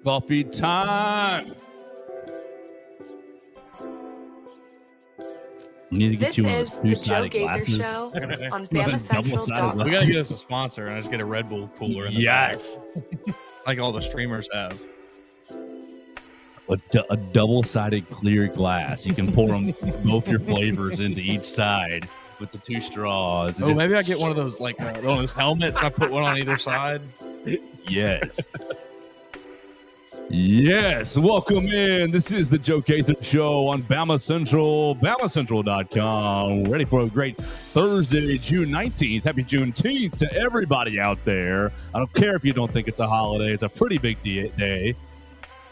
Coffee time. We need to get This you one of is those the Joe two-sided Gaither glasses. Show on Double-sided BamaCentral.com. glass. We gotta get us a sponsor and I just get a Red Bull cooler in the back, Yes. like all the streamers have. A double-sided clear glass. You can pour them both your flavors into each side with the two straws. Oh, maybe I get one of those like one of those helmets. And I put one on either side. Yes. Yes. Welcome in. This is the Joe Gaither Show on BamaCentral, BamaCentral.com. Ready for a great Thursday, June 19th. Happy Juneteenth to everybody out there. I don't care if you don't think it's a holiday. It's a pretty big day.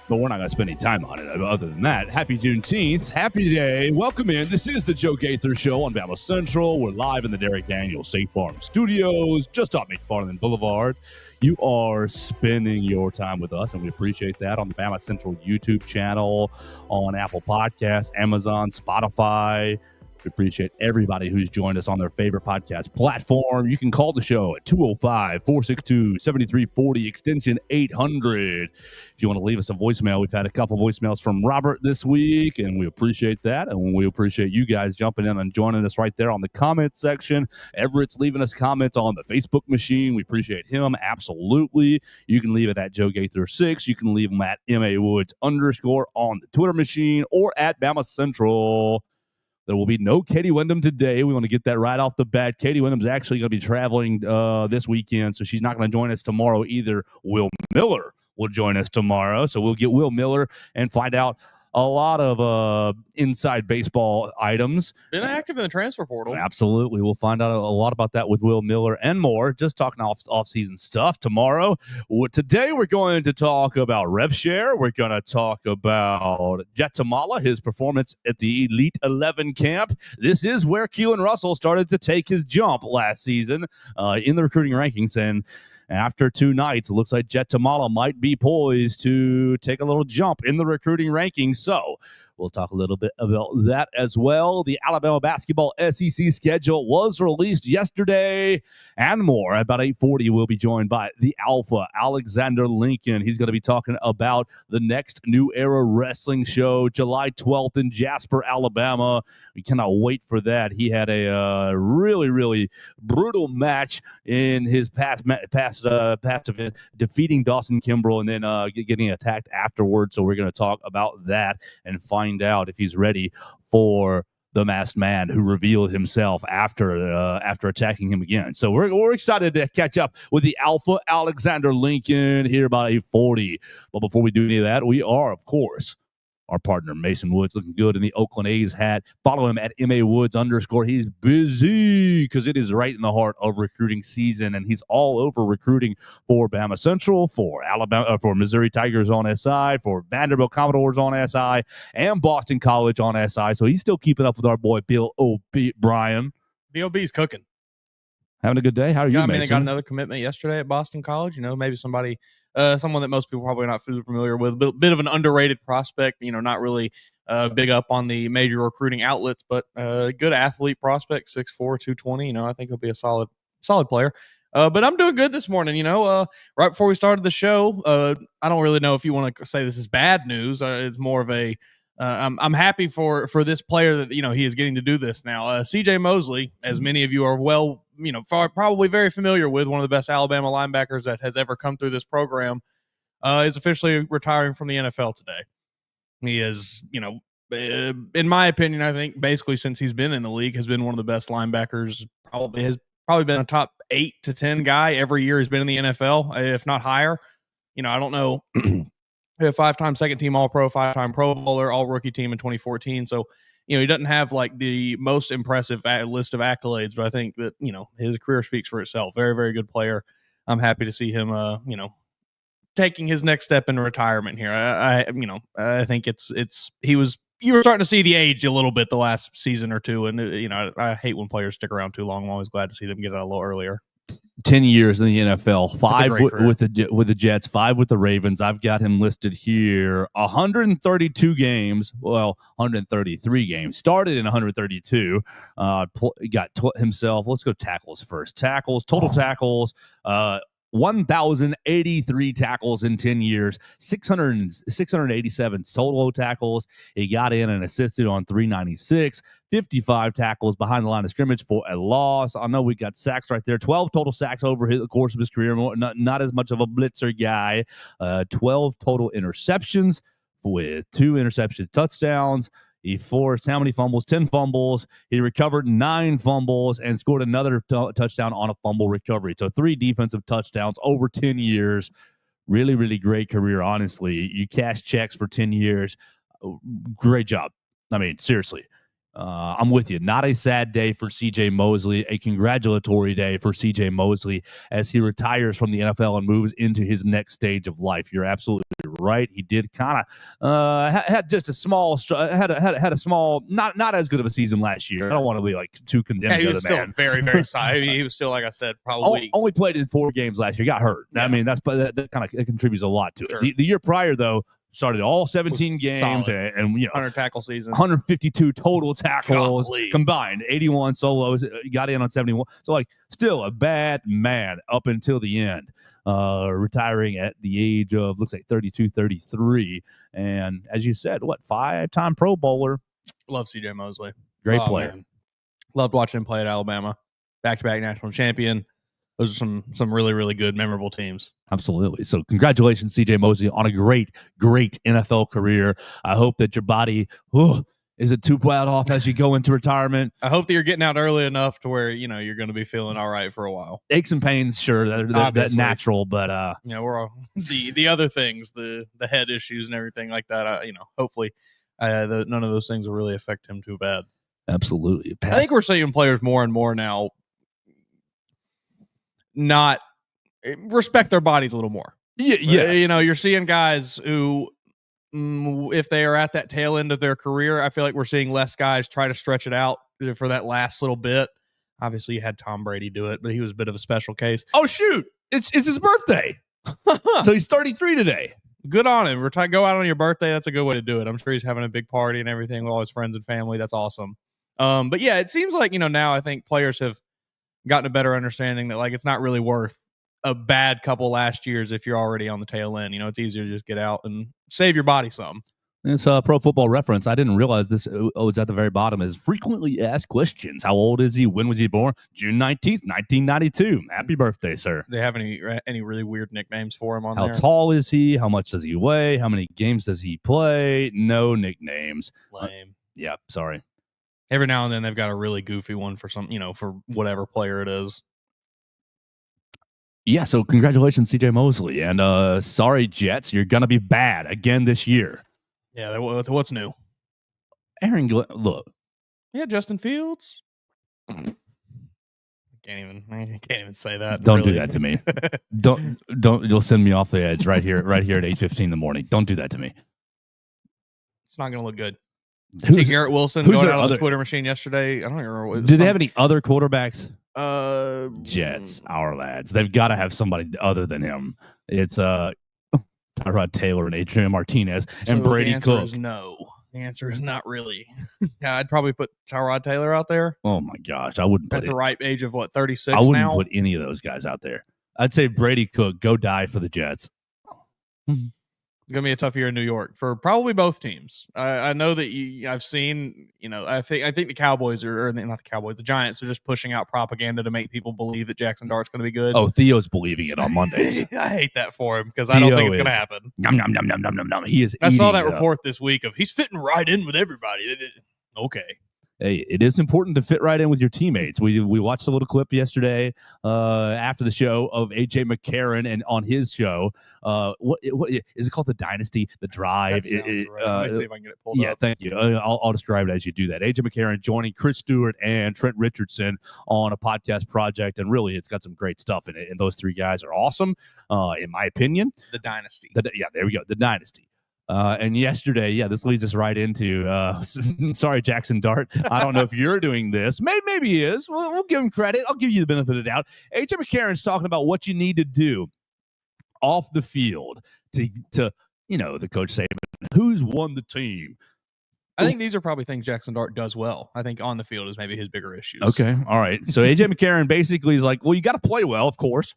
But we're not going to spend any time on it. Other than that, happy Juneteenth. Happy day. Welcome in. This is the Joe Gaither Show on BamaCentral. We're live in the Derek Daniels State Farm Studios, just off McFarland Boulevard. You are spending your time with us, and we appreciate that on the BamaCentral YouTube channel, on Apple Podcasts, Amazon, Spotify. We appreciate everybody who's joined us on their favorite podcast platform. You can call the show at 205-462-7340, extension 800. If you want to leave us a voicemail, we've had a couple voicemails from Robert this week, and we appreciate that. And we appreciate you guys jumping in and joining us right there on the comment section. Everett's leaving us comments on the Facebook machine. We appreciate him. Absolutely. You can leave it at Joe Gaither 6. You can leave them at MA_Woods_ on the Twitter machine or at BamaCentral. There will be no Katie Wyndham today. We want to get that right off the bat. Katie Wyndham's actually going to be traveling this weekend, so she's not going to join us tomorrow either. Will Miller will join us tomorrow, so we'll get Will Miller and find out a lot of inside baseball items. Been active in the transfer portal. Absolutely. We'll find out a lot about that with Will Miller and more. Just talking off-season stuff tomorrow. Today, we're going to talk about REV SHARE. We're going to talk about Jet Tamala, his performance at the Elite 11 camp. This is where Keelan Russell started to take his jump last season in the recruiting rankings. And after 2 nights, it looks like Jet Tamala might be poised to take a little jump in the recruiting rankings. So we'll talk a little bit about that as well. The Alabama basketball SEC schedule was released yesterday and more. At about 8:40, we'll be joined by the Alpha, Alexander Lincoln. He's going to be talking about the next New Era Wrestling show, July 12th in Jasper, Alabama. We cannot wait for that. He had a really, really brutal match in his past event, defeating Dawson Kimbrell and then getting attacked afterwards. So we're going to talk about that and find out if he's ready for the masked man who revealed himself after attacking him again. So we're excited to catch up with the Alpha Alexander Lincoln here about 8:40. But before we do any of that, we are, of course, our partner Mason Woods looking good in the Oakland A's hat. Follow him at MA_Woods_. He's busy because it is right in the heart of recruiting season, and he's all over recruiting for BamaCentral, for Alabama, for Missouri Tigers on SI, for Vanderbilt Commodores on SI, and Boston College on SI. So he's still keeping up with our boy Bill O'Brien. BOB's cooking. Having a good day. How are you, I mean, Mason? they got another commitment yesterday at Boston College. You know, maybe someone that most people probably not familiar with. A bit of an underrated prospect. You know, not really big up on the major recruiting outlets, but good athlete prospect, 6'4", 220. You know, I think he'll be a solid player. But I'm doing good this morning. You know, right before we started the show, I don't really know if you want to say this is bad news. It's more of a I'm happy for this player that, you know, he is getting to do this now. CJ Mosley, as many of you are well, you know, probably very familiar with, one of the best Alabama linebackers that has ever come through this program, is officially retiring from the NFL today. He is, you know, in my opinion, I think basically since he's been in the league has been one of the best linebackers. Probably been a top 8 to 10 guy every year he's been in the NFL, if not higher. You know, I don't know. A 5-time second-team All-Pro, 5-time Pro Bowler, All-Rookie team in 2014. So, you know, he doesn't have like the most impressive list of accolades, but I think that, you know, his career speaks for itself. Very, very good player. I'm happy to see him, you know, taking his next step in retirement here. I think you were starting to see the age a little bit the last season or two, and you know, I hate when players stick around too long. I'm always glad to see them get out a little earlier. 10 years in the NFL, 5 with the Jets, 5 with the Ravens. I've got him listed here. 132 games. Well, 133 games. Started in 132. Got himself. Let's go tackles first. Total tackles. 1,083 tackles in 10 years, 687 solo tackles. He got in and assisted on 396, 55 tackles behind the line of scrimmage for a loss. I know we got sacks right there, 12 total sacks over the course of his career. Not as much of a blitzer guy. 12 total interceptions with 2 interception touchdowns. He forced how many fumbles? 10 fumbles. He recovered 9 fumbles and scored another touchdown on a fumble recovery. So 3 defensive touchdowns over 10 years. Really, really great career, honestly. You cash checks for 10 years. Great job. I mean, seriously. I'm with you. Not a sad day for C.J. Mosley, a congratulatory day for C.J. Mosley as he retires from the NFL and moves into his next stage of life. You're absolutely right. He did kind of had just a small, had a small, not as good of a season last year. I don't want to be like too condemned. Yeah, he was still very, very sorry. He was still, like I said, probably only played in 4 games last year. Got hurt. Yeah. I mean, that kind of contributes a lot to it. The year prior, though, started all 17 games and 100 tackle season, 152 total tackles combined, 81 solos. Got in on 71. So still a bad man up until the end. Retiring at the age of looks like 32, 33, and as you said, 5-time Pro Bowler. Love C.J. Mosley, great player. Man. Loved watching him play at Alabama. Back-to-back national champion. Those are some really, really good, memorable teams. Absolutely. So congratulations, C.J. Mosley, on a great, great NFL career. I hope that your body isn't too plowed off as you go into retirement. I hope that you're getting out early enough to where, you're going to be feeling all right for a while. Aches and pains, sure, that's natural, but we're all the other things, the head issues and everything like that. Hopefully, none of those things will really affect him too bad. Absolutely. I think we're seeing players more and more now not respect their bodies a little more. Yeah. You're seeing guys who, if they are at that tail end of their career, I feel like we're seeing less guys try to stretch it out for that last little bit. Obviously, you had Tom Brady do it, but he was a bit of a special case. Oh, shoot. It's his birthday. So he's 33 today. Good on him. Go out on your birthday. That's a good way to do it. I'm sure he's having a big party and everything with all his friends and family. That's awesome. But yeah, it seems like, now I think players have gotten a better understanding that it's not really worth a bad couple last years if you're already on the tail end. It's easier to just get out and save your body some. It's a Pro Football Reference. I didn't realize this. It's at the very bottom. Is frequently asked questions. How old is he? When was he born? June 19th, 1992. Happy birthday, sir. Do they have any really weird nicknames for him on there? How tall is he? How much does he weigh? How many games does he play? No nicknames. Lame. Yeah, sorry. Every now and then they've got a really goofy one for some, for whatever player it is. Yeah, so congratulations, C.J. Mosley. And sorry, Jets, you're going to be bad again this year. Yeah, what's new? Aaron Glenn, look. Yeah, Justin Fields. I can't even say that. Don't do that to me. don't. You'll send me off the edge right here at 8:15 in the morning. Don't do that to me. It's not going to look good. See Garrett Wilson going out on the Twitter machine yesterday. I don't remember what. Did they have any other quarterbacks? Jets, our lads. They've got to have somebody other than him. It's Tyrod Taylor and Adrian Martinez and Brady Cook. The answer is no. The answer is not really. Yeah, I'd probably put Tyrod Taylor out there. Oh my gosh, I wouldn't. At the right age of 36 now? I wouldn't put any of those guys out there. I'd say Brady Cook, go die for the Jets. It's going to be a tough year in New York for probably both teams. I know that I've seen, I think the Cowboys or not the Cowboys, the Giants are just pushing out propaganda to make people believe that Jackson Dart's going to be good. Oh, Theo's believing it on Mondays. I hate that for him because I don't think it's going to happen. Nom, nom, nom, nom, nom, nom, nom. He is. I saw that report this week of he's fitting right in with everybody. Okay. Hey, it is important to fit right in with your teammates. We watched a little clip yesterday after the show of AJ McCarron and on his show. What is it called? The Dynasty, The Drive. That sounds right. Let me see if I can get it pulled up. Yeah, thank you. I'll describe it as you do that. AJ McCarron joining Chris Stewart and Trent Richardson on a podcast project, and really, it's got some great stuff in it. And those 3 guys are awesome, in my opinion. The Dynasty. Yeah, there we go. The Dynasty. And yesterday, this leads us right into, sorry, Jackson Dart. I don't know if you're doing this. Maybe he is. We'll give him credit. I'll give you the benefit of the doubt. AJ McCarron's talking about what you need to do off the field to the coach Saban, who's won the team. I think these are probably things Jackson Dart does well. I think on the field is maybe his bigger issues. Okay. All right. So AJ McCarron basically is like, well, you got to play well, of course.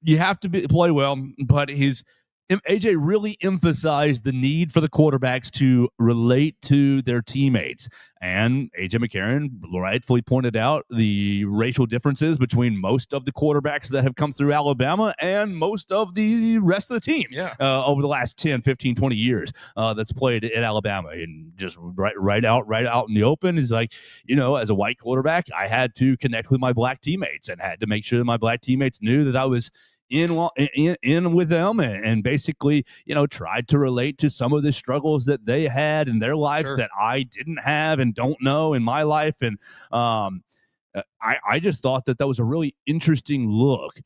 you have to play well, but AJ really emphasized the need for the quarterbacks to relate to their teammates. And AJ McCarron rightfully pointed out the racial differences between most of the quarterbacks that have come through Alabama and most of the rest of the team over the last 10, 15, 20 years that's played at Alabama. And just right out in the open is like, as a white quarterback, I had to connect with my black teammates and had to make sure that my black teammates knew that I was in with them and basically, tried to relate to some of the struggles that they had in their lives that I didn't have and don't know in my life. And I just thought that was a really interesting look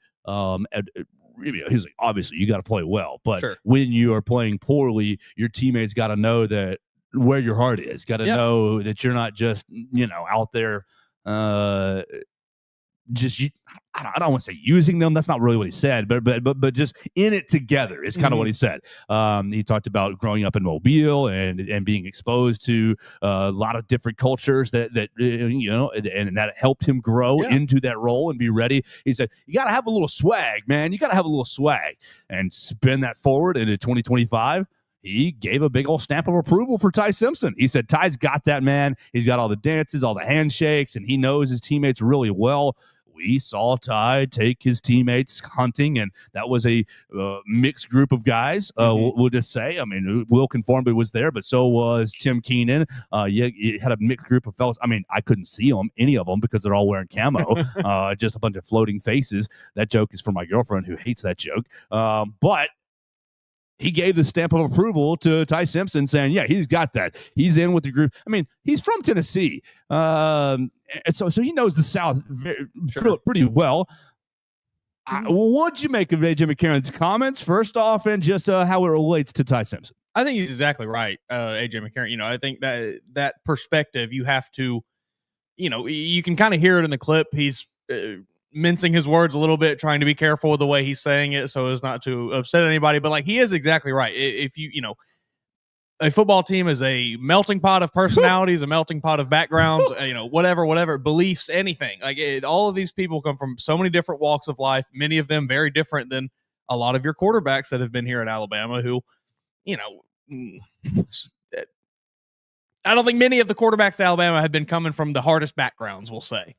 he's like, obviously you got to play well, but when you are playing poorly, your teammates got to know that where your heart is, got to know that you're not just, out there, I don't want to say using them. That's not really what he said, but just in it together is kind of what he said. He talked about growing up in Mobile and being exposed to a lot of different cultures that and that helped him grow into that role and be ready. He said, you got to have a little swag, man. You got to have a little swag and spin that forward into 2025. He gave a big old stamp of approval for Ty Simpson. He said, Ty's got that, man. He's got all the dances, all the handshakes, and he knows his teammates really well. We saw Ty take his teammates hunting, and that was a mixed group of guys, we'll just say. I mean, Will Conformity was there, but so was Tim Keenan. You had a mixed group of fellas. I mean, I couldn't see any of them, because they're all wearing camo, just a bunch of floating faces. That joke is for my girlfriend, who hates that joke. But he gave the stamp of approval to Ty Simpson, saying, yeah, he's got that. He's in with the group. I mean, he's from Tennessee. And so he knows the South pretty well. What'd you make of AJ McCarron's comments, first off, and just how it relates to Ty Simpson? I think he's exactly right, AJ McCarron. I think that perspective, you have to, you can kind of hear it in the clip. He's mincing his words a little bit, trying to be careful with the way he's saying it so as not to upset anybody. But like, he is exactly right. If a football team is a melting pot of personalities, a melting pot of backgrounds, whatever beliefs, anything. Like, all of these people come from so many different walks of life, many of them very different than a lot of your quarterbacks that have been here at Alabama, who, I don't think many of the quarterbacks at Alabama have been coming from the hardest backgrounds, we'll say.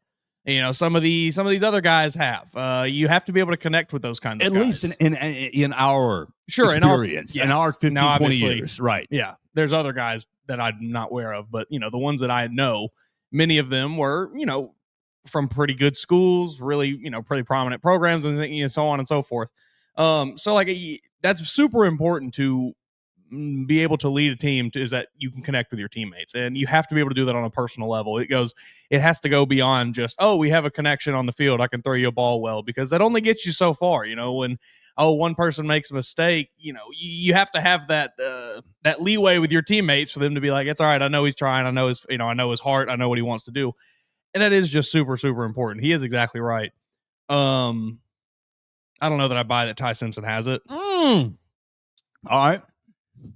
Some of these other guys have. You have to be able to connect with those kinds of guys. At least in our experience, in our 15, 20 years. Right. Yeah. There's other guys that I'm not aware of, but, the ones that I know, many of them were, from pretty good schools, really, pretty prominent programs, and so on and so forth. So like, that's super important to be able to lead a team, is that you can connect with your teammates, and you have to be able to do that on a personal level. It has to go beyond just, oh, we have a connection on the field, I can throw you a ball well, because that only gets you so far. When one person makes a mistake, you have to have that leeway with your teammates for them to be like, it's all right, I know he's trying, I know his heart, I know what he wants to do. And that is just super, super important. He is exactly right. I don't know that I buy that Ty Simpson has it. All right.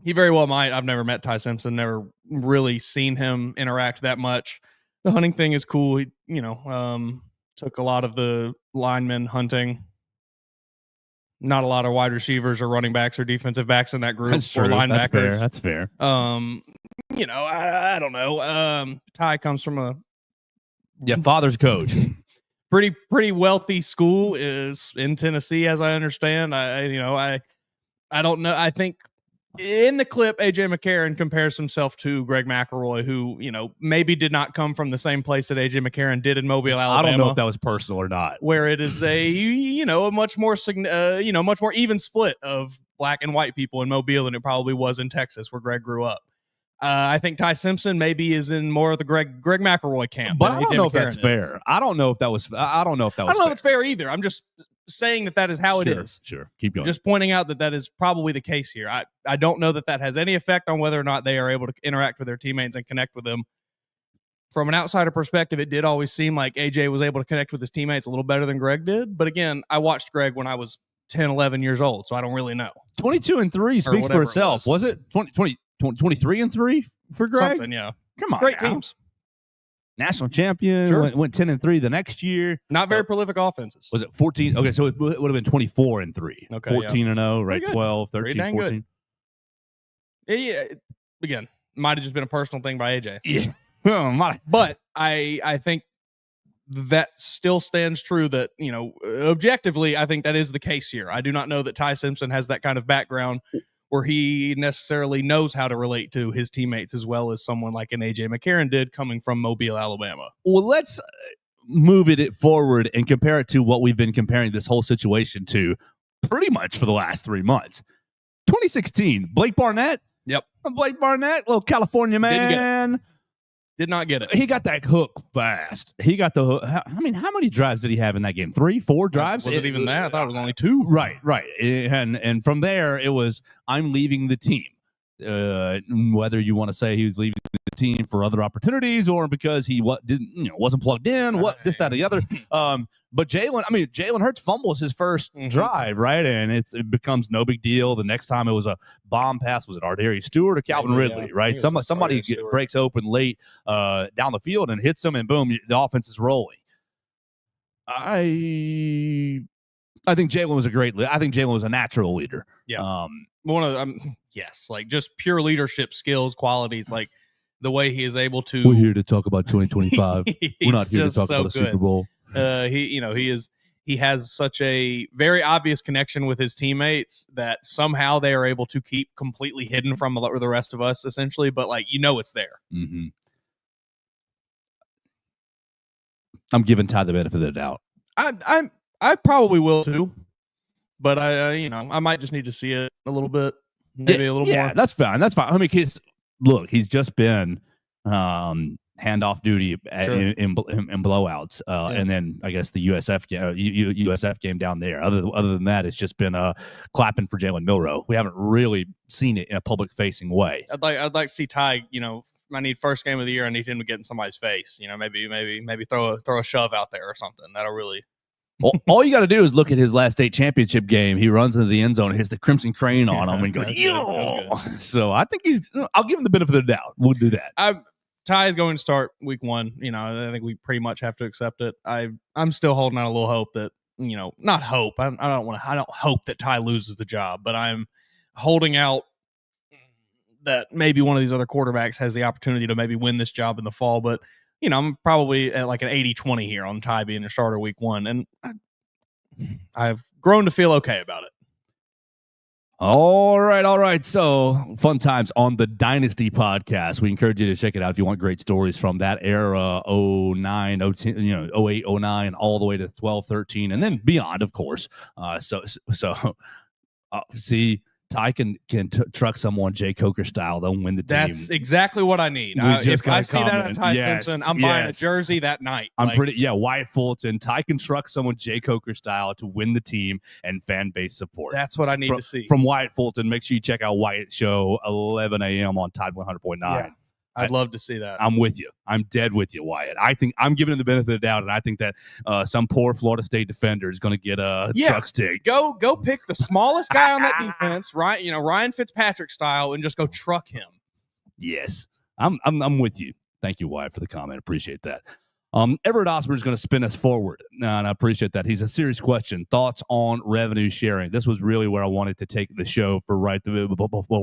He very well might. I've never met Ty Simpson, never really seen him interact that much. The hunting thing is cool. He, took a lot of the linemen hunting. Not a lot of wide receivers or running backs or defensive backs in that group. That's true. Or linebackers. That's fair. I don't know. Ty comes from father's coach. Pretty wealthy school is in Tennessee, as I understand. I don't know. I think in the clip, AJ McCarron compares himself to Greg McElroy, who, maybe did not come from the same place that AJ McCarron did in Mobile, Alabama. I don't know if that was personal or not. Where it is a much more even split of black and white people in Mobile than it probably was in Texas, where Greg grew up. I think Ty Simpson maybe is in more of the Greg McElroy camp. But I don't know if that's fair. I don't know if that was fair. I don't know if it's fair either. I'm just saying that is how it is. Sure. Keep going. Just pointing out that is probably the case here. I don't know that has any effect on whether or not they are able to interact with their teammates and connect with them. From an outsider perspective, it did always seem like AJ was able to connect with his teammates a little better than Greg did. But again, I watched Greg when I was 10, 11 years old, so I don't really know. 22-3 speaks for itself. Was it 23-3 for Greg? Something, yeah. Come on, great teams. national champion. Sure. Went 10-3 the next year. Not very prolific offenses. Was it 14? Okay, so it would have been 24-3. Okay, 14-0, right? 12, 13, 14. Yeah, again, might have just been a personal thing by AJ. Yeah. But I think that still stands true that, objectively, I think that is the case here. I do not know that Ty Simpson has that kind of background where he necessarily knows how to relate to his teammates as well as someone like an AJ McCarron did coming from Mobile, Alabama. Well, let's move it forward and compare it to what we've been comparing this whole situation to pretty much for the last 3 months. 2016, Blake Barnett. Yep. Blake Barnett, little California man. Did not get it. He got that hook fast. He got the hook. How many drives did he have in that game? 3, 4 drives? Was it even that? I thought it was only 2. Right. And from there, it was, I'm leaving the team. Whether you want to say he was leaving the team for other opportunities or because he wasn't plugged in, this, that, or the other. But Jalen Hurts fumbles his first drive, right? And it becomes no big deal. The next time it was a bomb pass. Was it Ardarius Stewart or Calvin Ridley, right? Somebody breaks open late down the field and hits him, and boom, the offense is rolling. I think Jalen was a great leader. I think Jalen was a natural leader. Yeah. Yes, like just pure leadership skills, qualities, like the way he is able to. We're here to talk about 2025. We're not here to talk about a Super Bowl. He has such a very obvious connection with his teammates that somehow they are able to keep completely hidden from the rest of us, essentially. But it's there. Mm-hmm. I'm giving Ty the benefit of the doubt. I probably will too, but I might just need to see it a little bit, maybe a little more. Yeah, that's fine. I mean, he's just been handoff duty in blowouts, and then I guess the USF game down there. Other than that, it's just been clapping for Jalen Milroe. We haven't really seen it in a public facing way. I'd like to see Ty. I need first game of the year. I need him to get in somebody's face. Maybe throw a shove out there or something. That'll really. All you got to do is look at his last state championship game. He runs into the end zone, hits the crimson crane on him, and goes, "Yo!" So I think I'll give him the benefit of the doubt. We'll do that. Ty is going to start week 1. I think we pretty much have to accept it. I'm still holding out a little hope that not hope. I don't hope that Ty loses the job, but I'm holding out that maybe one of these other quarterbacks has the opportunity to maybe win this job in the fall. But I'm probably at like an 80-20 here on Ty being a starter week 1, and I've grown to feel okay about it. All right. So fun times on the Dynasty podcast. We encourage you to check it out if you want great stories from that era, 09, 010, 08, 09, all the way to 12, 13, and then beyond, of course. See, Ty can truck someone Jay Coker style. They'll win the team. That's exactly what I need. If I see that at Ty Simpson, I'm buying a jersey that night. Wyatt Fulton. Ty can truck someone Jay Coker style to win the team and fan base support. That's what I need to see. From Wyatt Fulton. Make sure you check out Wyatt Show, 11 a.m. on Tide 100.9. Yeah. I'd love to see that. I'm with you. I'm dead with you, Wyatt. I think I'm giving him the benefit of the doubt, and I think that some poor Florida State defender is going to get a truck stick. Go pick the smallest guy on that defense, right? Ryan Fitzpatrick style, and just go truck him. Yes, I'm with you. Thank you, Wyatt, for the comment. Appreciate that. Everett Osborne is going to spin us forward, and I appreciate that. He's a serious question. Thoughts on revenue sharing? This was really where I wanted to take the show for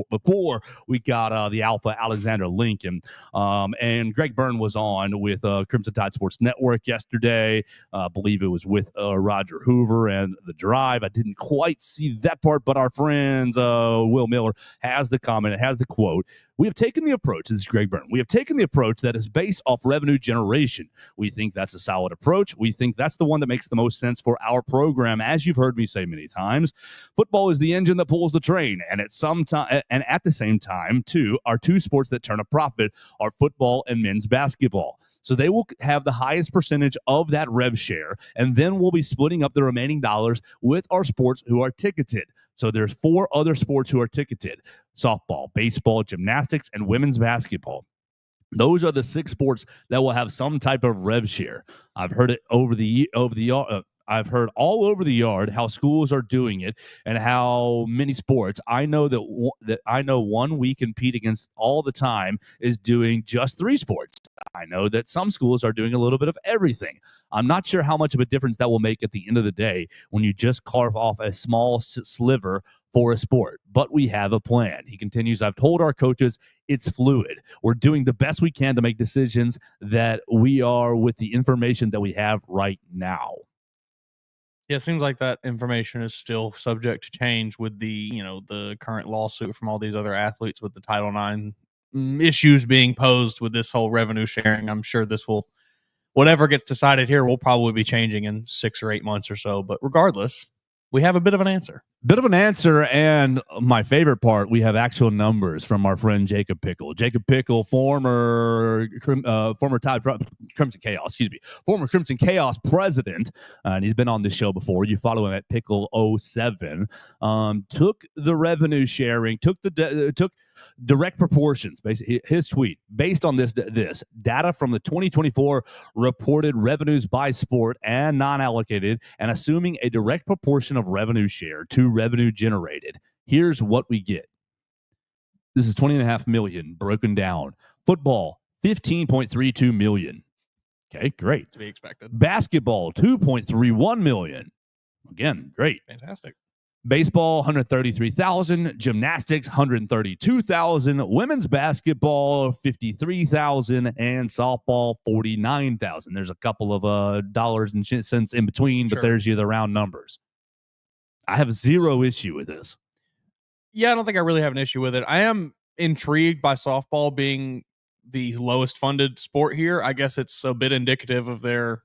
before we got the Alpha Alexander Lincoln. And Greg Byrne was on with Crimson Tide Sports Network yesterday. I believe it was with Roger Hoover and The Drive. I didn't quite see that part, but our friends Will Miller has the comment. It has the quote. We have taken the approach, this is Greg Byrne, we have taken the approach that is based off revenue generation. We think that's a solid approach. We think that's the one that makes the most sense for our program. As you've heard me say many times, football is the engine that pulls the train. And at the same time, too, our two sports that turn a profit are football and men's basketball. So they will have the highest percentage of that rev share, and then we'll be splitting up the remaining dollars with our sports who are ticketed. So there's 4 other sports who are ticketed: softball, baseball, gymnastics, and women's basketball. Those are the 6 sports that will have some type of rev share. I've heard it I've heard all over the yard how schools are doing it and how many sports. I know that one we compete against all the time is doing just 3 sports. I know that some schools are doing a little bit of everything. I'm not sure how much of a difference that will make at the end of the day when you just carve off a small sliver for a sport. But we have a plan. He continues, I've told our coaches it's fluid. We're doing the best we can to make decisions that we are with the information that we have right now. Yeah, it seems like that information is still subject to change with the current lawsuit from all these other athletes with the Title IX issues being posed with this whole revenue sharing. I'm sure whatever gets decided here will probably be changing in 6 or 8 months or so. But regardless, we have a bit of an answer. And my favorite part, we have actual numbers from our friend Jacob Pickle. Jacob Pickle, former Tide Crimson Chaos, former Crimson Chaos president, and he's been on this show before. You follow him at Pickle07. Took the revenue sharing, took direct proportions. Basically, his tweet based on this data from the 2024 reported revenues by sport and non-allocated, and assuming a direct proportion of revenue share to revenue generated. Here's what we get. This is $20.5 million broken down. Football, $15.32 million. Okay, great. To be expected. Basketball, $2.31 million. Again, great. Fantastic. Baseball, $133,000. Gymnastics, $132,000. Women's basketball, $53,000, and softball, $49,000. There's a couple of dollars and cents in between, but there's the round numbers. I have zero issue with this. Yeah, I don't think I really have an issue with it. I am intrigued by softball being the lowest funded sport here. I guess it's a bit indicative of their,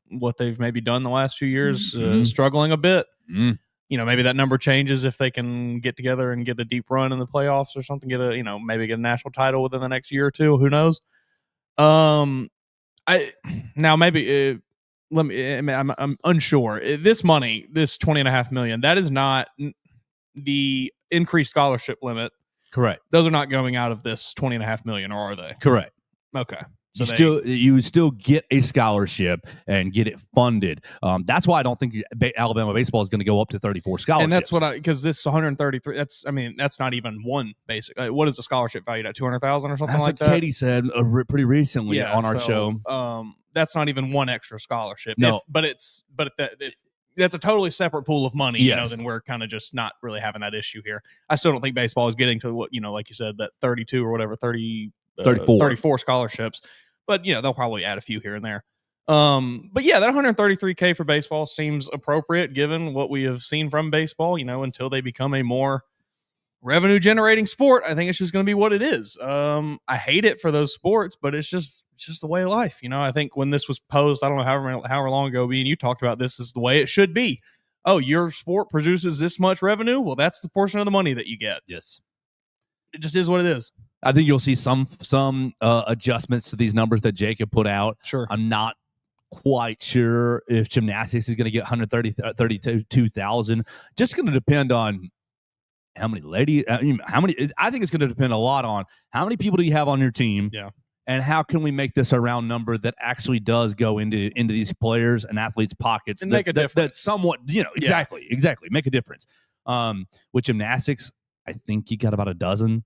what they've maybe done the last few years, struggling a bit. Maybe that number changes if they can get together and get a deep run in the playoffs or something, maybe get a national title within the next year or two. Who knows? I'm unsure. This money, this $20.5 million, that is not the increased scholarship limit. Correct. Those are not going out of this $20.5 million, or are they? Correct. Okay. So you still get a scholarship and get it funded. That's why I don't think Alabama baseball is going to go up to 34 scholarships. And that's because this 133. That's not even one basic. What is the scholarship valued at? 200,000 or something that's like that? Katie said pretty recently on our show. That's not even one extra scholarship. No, that's a totally separate pool of money. Yes. Then we're kind of just not really having that issue here. I still don't think baseball is getting to what like you said, that 32 or whatever 34 scholarships. But they'll probably add a few here and there. But yeah, that $133K for baseball seems appropriate given what we have seen from baseball, until they become a more revenue generating sport. I think it's just going to be what it is. I hate it for those sports, but it's just the way of life. I think when this was posed, I don't know however long ago, and you talked about this is the way it should be. Oh, your sport produces this much revenue. Well, that's the portion of the money that you get. Yes. It just is what it is. I think you'll see some adjustments to these numbers that Jacob put out. Sure. I'm not quite sure if gymnastics is going to get 132,000. Just going to depend on how many ladies, I think it's going to depend a lot on how many people do you have on your team. Yeah. And how can we make this a round number that actually does go into these players and athletes' pockets and make a difference? That's somewhat, exactly, make a difference. With gymnastics, I think you got about a dozen.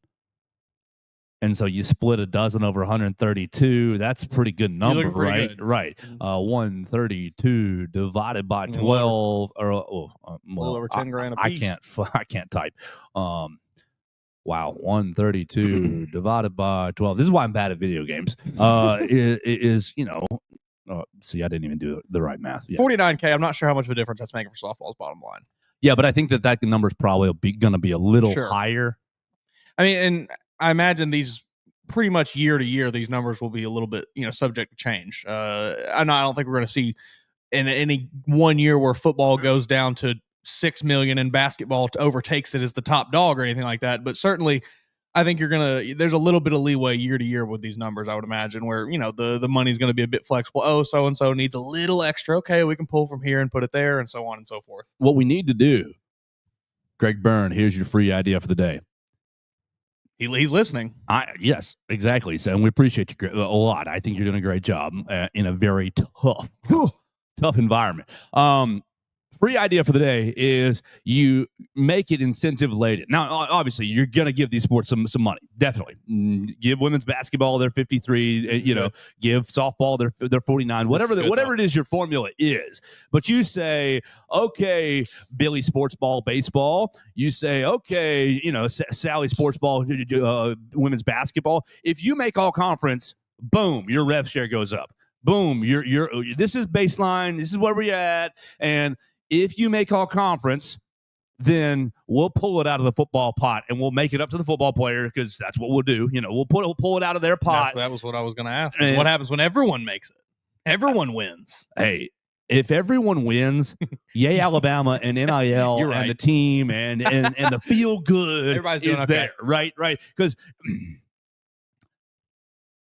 And so you split a dozen over 132. That's a pretty good number, right? Good. Right. 132 divided by 12, or a little over 10 grand a piece. I can't type. Wow, 132 divided by 12. This is why I'm bad at video games. See, I didn't even do the right math. Yeah. 49K. I'm not sure how much of a difference that's making for softball's bottom line. Yeah, but I think that number is probably going to be a little higher. I mean, and I imagine these pretty much year to year, these numbers will be a little bit, subject to change. I don't think we're going to see in any one year where football goes down to 6 million and basketball overtakes it as the top dog or anything like that. But certainly, I think there's a little bit of leeway year to year with these numbers, I would imagine, where, the money's going to be a bit flexible. Oh, so-and-so needs a little extra. Okay, we can pull from here and put it there, and so on and so forth. What we need to do, Greg Byrne, here's your free idea for the day. He's listening. Yes, exactly. So, and we appreciate you a lot. I think you're doing a great job in a very tough environment. free idea for the day is you make it incentive laden. Now, obviously, you're going to give these sports some money. Definitely. Give women's basketball their 53, give softball their 49, whatever it is your formula is. But you say, okay, Billy sports ball, baseball. You say, okay, Sally sports ball, women's basketball. If you make all conference, boom, your rev share goes up. Boom, this is baseline. This is where we're at. And if you make all conference, then we'll pull it out of the football pot and we'll make it up to the football player because that's what we'll do. We'll pull it out of their pot. That was what I was going to ask. What happens when everyone makes it? Everyone wins. Hey, if everyone wins, yay Alabama and NIL and the team and the feel good. Everybody's doing okay. There, right? Because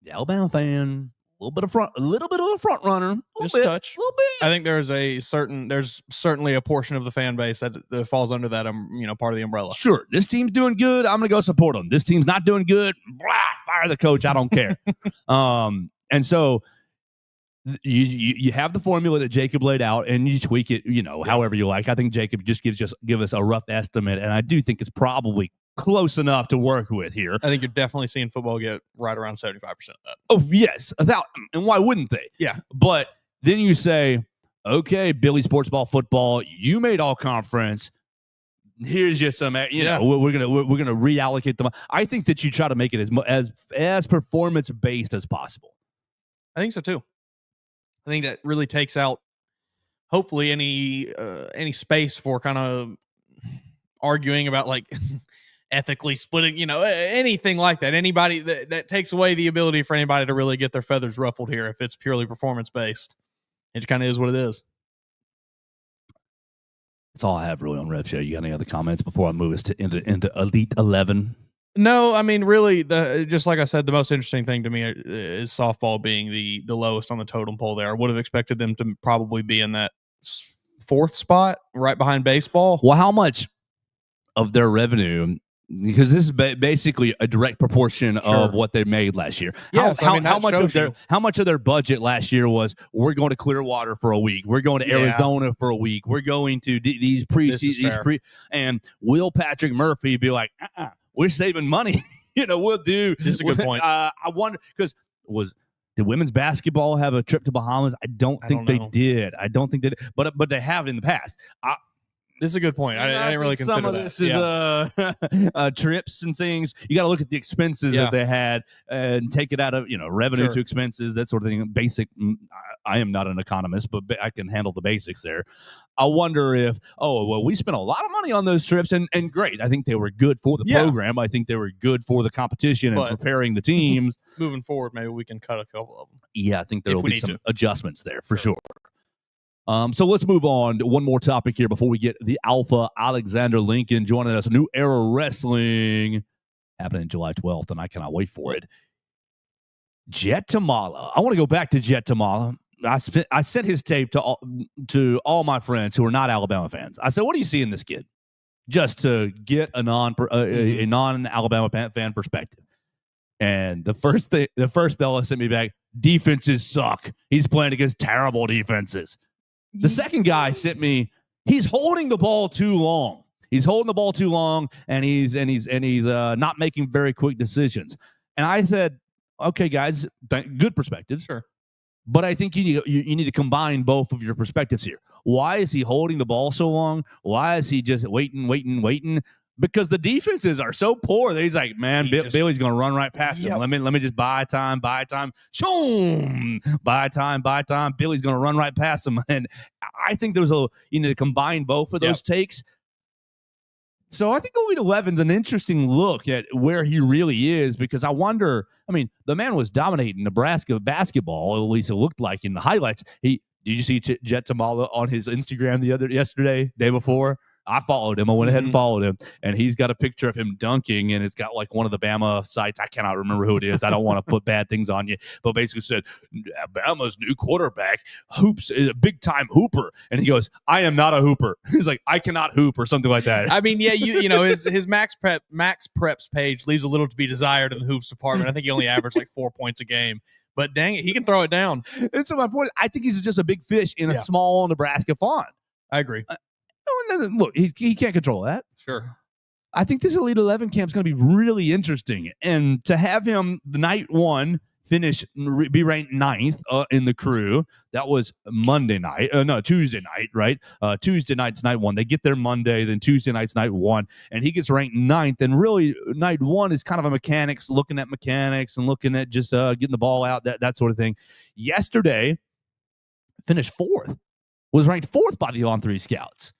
the Alabama fan. A little bit of a front runner, just a touch. I think there's certainly a portion of the fan base that falls under that part of the umbrella. Sure, this team's doing good. I'm gonna go support them. This team's not doing good. Blah, fire the coach. I don't care. And so you have the formula that Jacob laid out, and you tweak it, however you like. I think Jacob just give us a rough estimate, and I do think it's probably close enough to work with here. I think you're definitely seeing football get right around 75% of that. Oh, yes. And why wouldn't they? Yeah. But then you say, okay, Billy sports ball, football, you made all conference. Here's just some, we're gonna reallocate them. I think that you try to make it as performance based as possible. I think so too. I think that really takes out, hopefully, any space for kind of arguing about like ethically splitting, anything like that. Anybody that takes away the ability for anybody to really get their feathers ruffled here if it's purely performance based. It kind of is what it is. That's all I have really on Rev Share. You got any other comments before I move us into Elite 11? No, I mean, really, just like I said, the most interesting thing to me is softball being the lowest on the totem pole there. I would have expected them to probably be in that fourth spot, right behind baseball. Well, how much of their revenue, because this is basically a direct proportion of what they made last year. Yeah, how much of their budget last year was we're going to Clearwater for a week, we're going to Arizona for a week, we're going to these preseason, and will Patrick Murphy be like, we're saving money? We'll do. This is a good point. I wonder because did women's basketball have a trip to Bahamas? I don't think they did. But they have in the past. This is a good point. I didn't really consider some of that. This is trips and things. You got to look at the expenses that they had and take it out of revenue to expenses, that sort of thing. Basic. I am not an economist, but I can handle the basics there. I wonder if we spent a lot of money on those trips, and great. I think they were good for the program. I think they were good for the competition and preparing the teams. Moving forward, maybe we can cut a couple of them. Yeah, I think there will be some adjustments there for sure. So let's move on to one more topic here before we get the Alpha Alexander Lincoln joining us. New Era Wrestling happening July 12th, and I cannot wait for it. Jet Tamala. I want to go back to Jet Tamala. I sent his tape to all my friends who are not Alabama fans. I said, "What do you see in this kid?" Just to get a non-Alabama fan perspective. And the first fella sent me back, defenses suck. He's playing against terrible defenses. The second guy sent me, he's holding the ball too long. And he's not making very quick decisions. And I said, okay, guys, good perspectives. Sure. But I think you need to combine both of your perspectives here. Why is he holding the ball so long? Why is he just waiting? Because the defenses are so poor that he's like, man, Billy's going to run right past him. Let me just buy time. Shoom! Buy time. Billy's going to run right past him. And I think you need to combine both of those takes. So I think Elite 11's an interesting look at where he really is, because I wonder, the man was dominating Nebraska basketball, at least it looked like in the highlights. Did you see Jet Tamala on his Instagram day before? I followed him. I went ahead and followed him, and he's got a picture of him dunking, and it's got like one of the Bama sites. I cannot remember who it is. I don't want to put bad things on you, but basically said Bama's new quarterback hoops is a big time hooper, and he goes, "I am not a hooper." He's like, "I cannot hoop" or something like that. His Max Preps page leaves a little to be desired in the hoops department. I think he only averaged like 4 points a game. But dang it, he can throw it down. And so my point, I think he's just a big fish in a small Nebraska pond. I agree. Look, he can't control that. Sure. I think this Elite 11 camp is going to be really interesting. And to have him the night one finish, be ranked 9th in the crew, that was Tuesday night, right? Tuesday night's night one. They get there Monday, then Tuesday night's night one, and he gets ranked 9th. And really, night one is kind of a mechanics, looking at mechanics and looking at just getting the ball out, that sort of thing. Yesterday, finished 4th, was ranked 4th by the On3 scouts.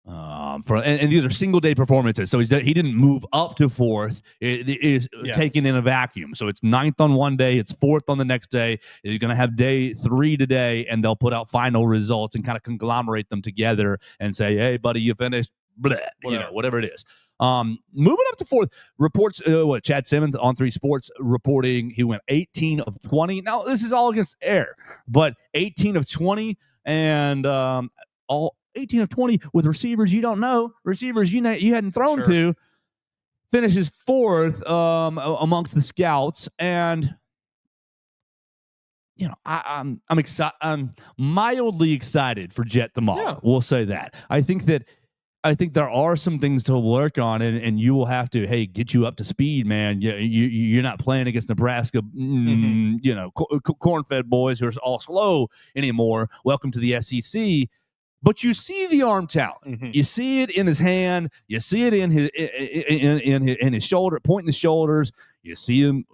And these are single day performances, so he didn't move up to 4th. It is taken in a vacuum. So it's 9th on one day, it's 4th on the next day. He's going to have day 3 today, and they'll put out final results and kind of conglomerate them together and say, "Hey, buddy, you finished." Blah, whatever it is. Moving up to 4th, reports Chad Simmons on 3 Sports reporting he went 18 of 20. Now this is all against air, but 18 of 20 and all 18 of 20 with receivers you don't know, receivers you hadn't thrown to, finishes 4th amongst the scouts. And I'm excited. I'm mildly excited for Jet tomorrow. Yeah. We'll say that. I think there are some things to work on, and you will have to, get you up to speed, man. You're not playing against Nebraska, corn-fed boys who are all slow anymore. Welcome to the SEC. But you see the arm talent. Mm-hmm. You see it in his hand. You see it in his shoulder, pointing the shoulders. You see him,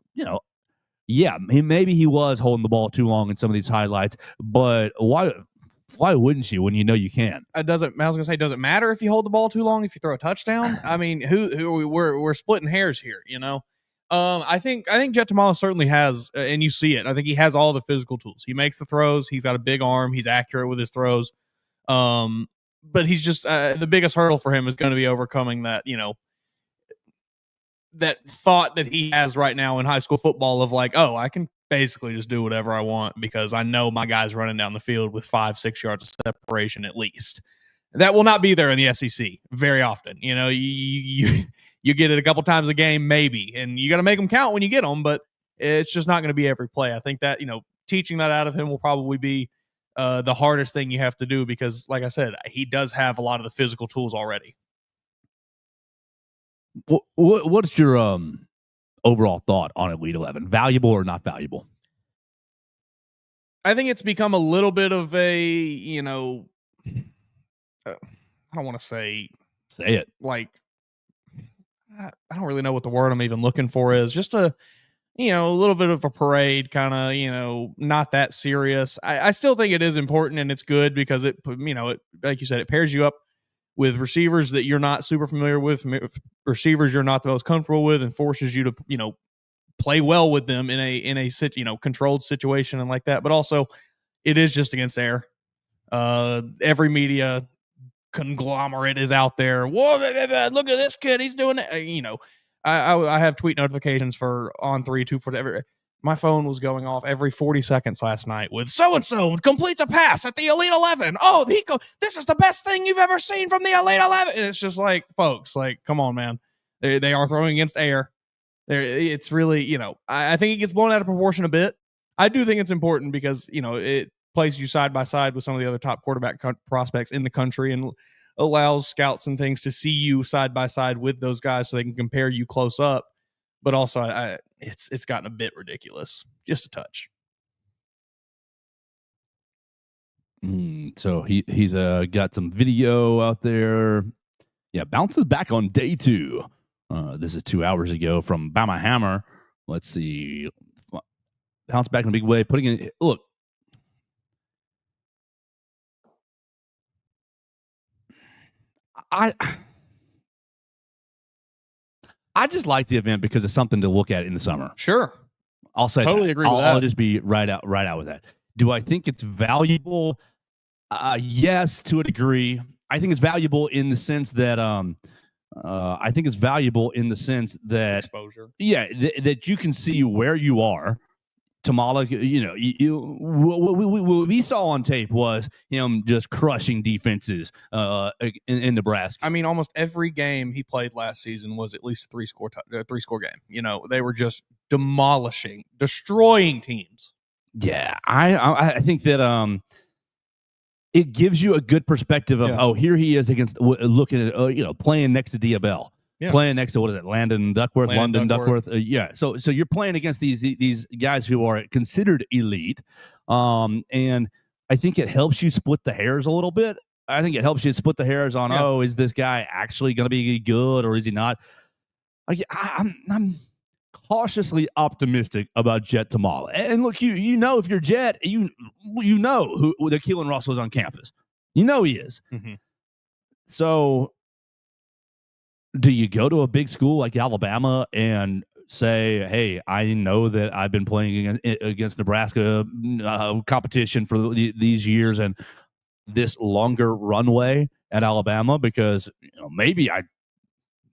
maybe he was holding the ball too long in some of these highlights. But why wouldn't you when you know you can? I was gonna say, does it matter if you hold the ball too long if you throw a touchdown? I mean, we're splitting hairs here, I think Jet Tamala certainly has, and you see it. I think he has all the physical tools. He makes the throws. He's got a big arm. He's accurate with his throws. But he's just the biggest hurdle for him is going to be overcoming that, that thought that he has right now in high school football of like, oh, I can basically just do whatever I want because I know my guy's running down the field with 5-6 yards of separation at least. That will not be there in the SEC very often. You get it a couple times a game, maybe, and you got to make them count when you get them, but it's just not going to be every play. I think that, teaching that out of him will probably be the hardest thing you have to do because, like I said, he does have a lot of the physical tools already. What's your overall thought on Elite 11? Valuable or not valuable? I think it's become a little bit of a, I don't want to say it. Like, I don't really know what the word I'm even looking for is. Just a little bit of a parade, kind of, not that serious. I still think it is important and it's good because it, like you said, it pairs you up with receivers that you're not super familiar with, receivers you're not the most comfortable with, and forces you to, play well with them in a controlled situation and like that. But also, it is just against air. Every media conglomerate is out there. Whoa, look at this kid, he's doing it. I have tweet notifications for on 3, 2, 4. My phone was going off every 40 seconds last night with so-and-so completes a pass at the Elite 11. Oh, this is the best thing you've ever seen from the Elite 11. And it's just like, folks, like, come on, man. They are throwing against air. It's really, I think it gets blown out of proportion a bit. I do think it's important because, it places you side by side with some of the other top quarterback prospects in the country and allows scouts and things to see you side by side with those guys so they can compare you close up. But also, it's gotten a bit ridiculous, just a touch. So he's got some video out there. Yeah, bounces back on day 2. This is 2 hours ago from Bama Hammer. Let's see. Bounce back in a big way. Putting in, look. I just like the event because it's something to look at in the summer. Sure. I'll say totally agree with that. I'll just be right out with that. Do I think it's valuable? Yes, to a degree. I think it's valuable in the sense that exposure. Yeah, that you can see where you are. Tamala, what we saw on tape was him just crushing defenses in Nebraska. I mean, almost every game he played last season was at least a three-score game. They were just destroying teams. Yeah, I think that it gives you a good perspective of, oh, here he is against looking at, playing next to Diabell. Yeah. Playing next to, what is it, London Duckworth. So you're playing against these guys who are considered elite, and I think it helps you split the hairs a little bit. I think it helps you split the hairs on, is this guy actually going to be good or is he not? I'm cautiously optimistic about Jet Tamala. And look, you know, if you're Jet, you know who the Keelan Russell is on campus. You know he is. Mm-hmm. So do you go to a big school like Alabama and say, hey, I know that I've been playing against Nebraska competition for these years and this longer runway at Alabama, because maybe I'd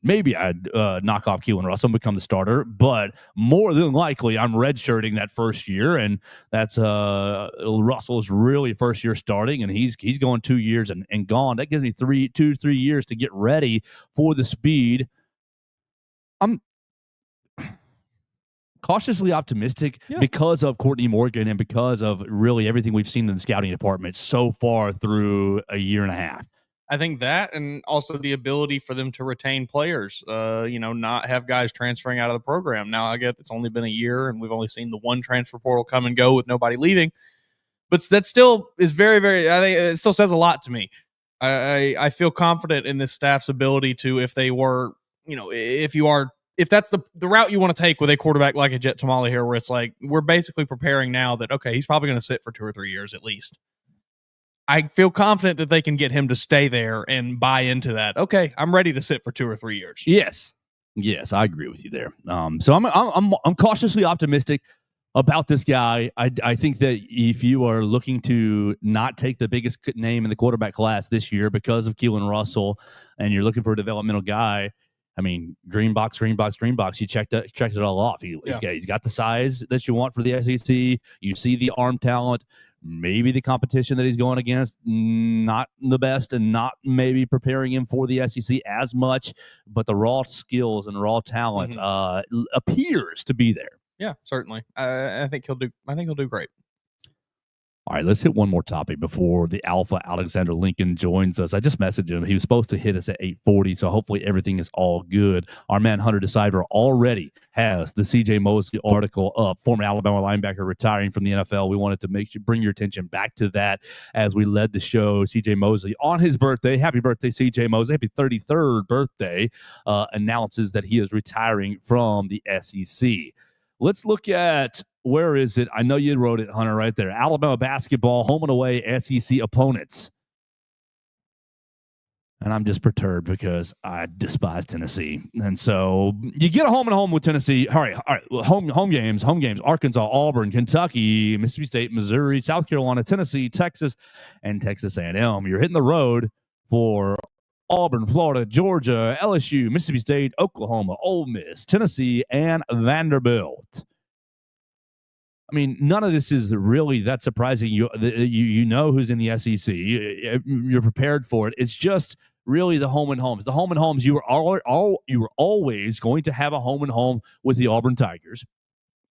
knock off Keelan Russell and become the starter, but more than likely I'm redshirting that first year, and that's Russell's really first year starting, and he's going 2 years and gone. That gives me 3 years to get ready for the speed. I'm cautiously optimistic because of Courtney Morgan and because of really everything we've seen in the scouting department so far through a year and a half. I think that, and also the ability for them to retain players, not have guys transferring out of the program. Now, I get it's only been a year, and we've only seen the one transfer portal come and go with nobody leaving. But that still is very, very, I think it still says a lot to me. I feel confident in this staff's ability to, if that's the route you want to take with a quarterback like a Jet Tamala here, where it's like, we're basically preparing now that, okay, he's probably going to sit for 2 or 3 years at least. I feel confident that they can get him to stay there and buy into that. Okay, I'm ready to sit for 2 or 3 years. Yes, I agree with you there. So I'm cautiously optimistic about this guy. I think that if you are looking to not take the biggest name in the quarterback class this year because of Keelan Russell, and you're looking for a developmental guy, I mean, green box. You checked it all off. He's got the size that you want for the SEC. You see the arm talent. Maybe the competition that he's going against, not the best, and not maybe preparing him for the SEC as much, but the raw skills and raw talent appears to be there. Yeah, certainly. I think he'll do great. All right, let's hit one more topic before the Alpha Alexander Lincoln joins us. I just messaged him. He was supposed to hit us at 8:40, so hopefully everything is all good. Our man Hunter DeCiver already has the C.J. Mosley article up, former Alabama linebacker retiring from the NFL. We wanted to bring your attention back to that as we led the show. C.J. Mosley, on his birthday, happy birthday, C.J. Mosley, happy 33rd birthday, announces that he is retiring from the SEC. Let's look at, where is it? I know you wrote it, Hunter, right there. Alabama basketball, home and away SEC opponents. And I'm just perturbed because I despise Tennessee. And so you get a home and home with Tennessee. All right. Home games. Arkansas, Auburn, Kentucky, Mississippi State, Missouri, South Carolina, Tennessee, Texas, and Texas A&M. You're hitting the road for Auburn, Florida, Georgia, LSU, Mississippi State, Oklahoma, Ole Miss, Tennessee, and Vanderbilt. I mean, none of this is really that surprising. You know who's in the SEC. You're prepared for it. It's just really the home and homes. The home and homes, you were always going to have a home and home with the Auburn Tigers.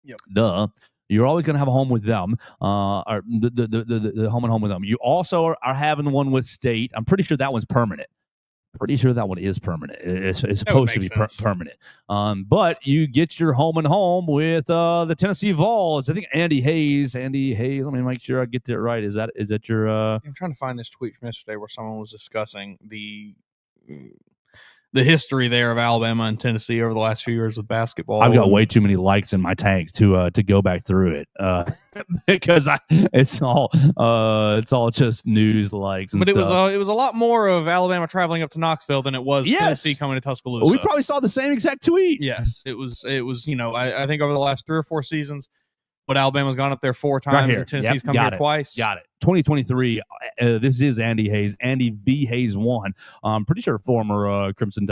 Yep. Duh. You're always going to have a home with them, or the home and home with them. You also are having one with State. I'm pretty sure that one's permanent. Pretty sure that one is permanent. It's supposed to be permanent. But you get your home and home with the Tennessee Vols. I think Andy Hayes. Let me make sure I get that right. Is that your? I'm trying to find this tweet from yesterday where someone was discussing the history there of Alabama and Tennessee over the last few years with basketball. I've got way too many likes in my tank to go back through it because it's all just news likes. And but stuff. It was a lot more of Alabama traveling up to Knoxville than it was Tennessee coming to Tuscaloosa. We probably saw the same exact tweet. Yes, it was. I think over the last 3 or 4 seasons, but Alabama's gone up there 4 times, and Tennessee's come here twice. Got it. 2023. This is Andy Hayes. Andy V. Hayes 1. I'm pretty sure former Crimson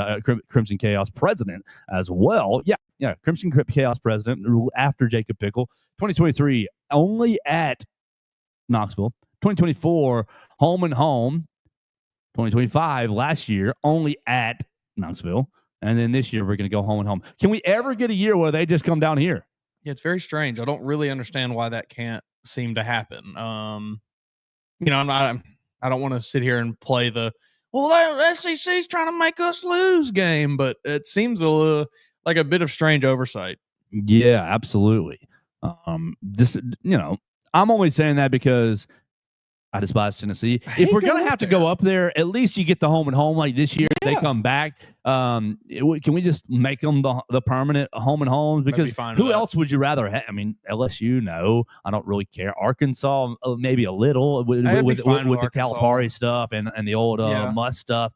Chaos president as well. Yeah. Crimson Chaos president after Jacob Pickle. 2023 only at Knoxville. 2024 home and home. 2025 last year only at Knoxville, and then this year we're going to go home and home. Can we ever get a year where they just come down here? Yeah, it's very strange. I don't really understand why that can't seem to happen. I I don't want to sit here and play the the SEC's trying to make us lose game, but it seems like a bit of strange oversight. Yeah, absolutely. Just I'm only saying that because I despise Tennessee. If we're gonna have to go up there, at least you get the home and home like this year. Yeah. They come back. Can we just make them the permanent home and homes? Because who else would you rather have? I mean, LSU, no, I don't really care. Arkansas, maybe a little with the Calipari stuff and the old Muss stuff.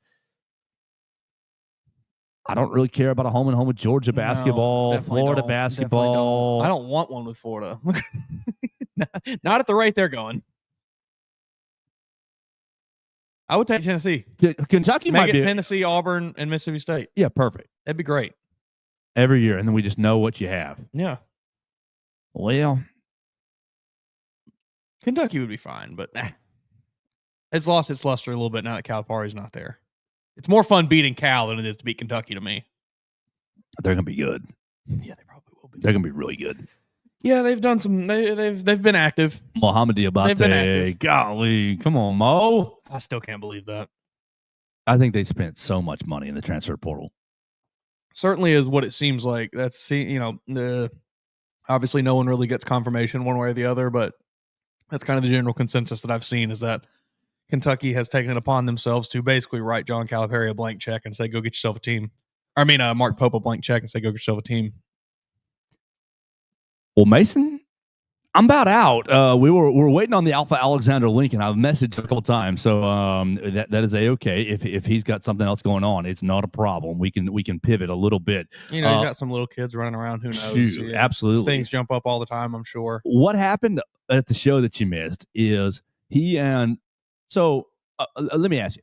I don't really care about a home and home with Georgia basketball, Florida basketball. I don't want one with Florida. Not at the rate they're going. I would take Tennessee. Kentucky might be Tennessee, Auburn, and Mississippi State. Yeah, perfect. That'd be great. Every year, and then we just know what you have. Yeah. Well, Kentucky would be fine, but it's lost its luster a little bit now that Calipari's not there. It's more fun beating Cal than it is to beat Kentucky to me. They're gonna be good. Yeah, they probably will be. They're gonna be really good. Yeah, they've done some. They've been active. Mohamed Diabate, golly, come on, Mo. I still can't believe that. I think they spent so much money in the transfer portal. Certainly is what it seems like. That's obviously no one really gets confirmation one way or the other, but that's kind of the general consensus that I've seen is that Kentucky has taken it upon themselves to basically write John Calipari a blank check and say, "Go get yourself a team." Mark Pope a blank check and say, "Go get yourself a team." Well, Mason, I'm about out. We're waiting on the Alpha Alexander Lincoln. I've messaged a couple times, so that is okay. If he's got something else going on, it's not a problem. We can pivot a little bit. He's got some little kids running around. Who knows? Shoot, yeah. Absolutely, things jump up all the time. I'm sure. What happened at the show that you missed is he and so let me ask you.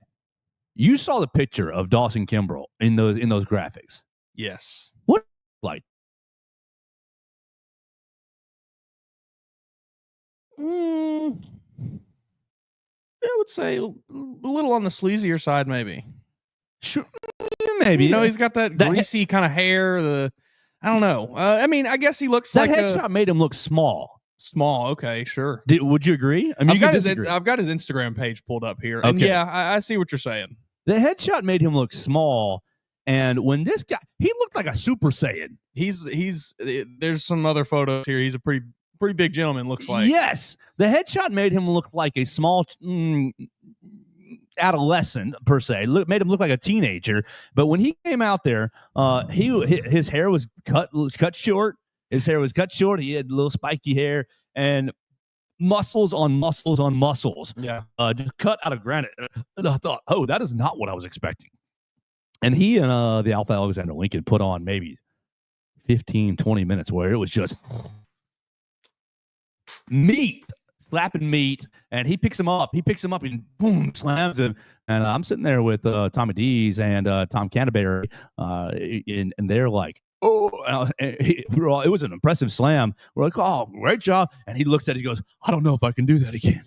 You saw the picture of Dawson Kimbrell in those graphics. Yes. What like? I would say a little on the sleazier side, maybe. Sure, maybe. He's got that greasy kind of hair. I don't know. I guess he looks that headshot made him look small. Small, okay, sure. Would you agree? I mean, I've got his Instagram page pulled up here, and yeah, I see what you're saying. The headshot made him look small, and when this guy, he looked like a Super Saiyan. He's there's some other photos here. He's a pretty big gentleman, looks like. Yes, the headshot made him look like a small adolescent per se. Made him look like a teenager. But when he came out there, his hair was cut short. His hair was cut short. He had little spiky hair and muscles on muscles on muscles. Yeah, just cut out of granite. And I thought, oh, that is not what I was expecting. And he and the Alpha Alexander Lincoln put on maybe 15, 20 minutes where it was just slapping meat, and he picks him up and boom, slams him. And I'm sitting there with Tommy Dees and Tom Canterbury, and they're like, oh, it was an impressive slam. We're like, oh, great job. And he looks at it, he goes, I don't know if I can do that again.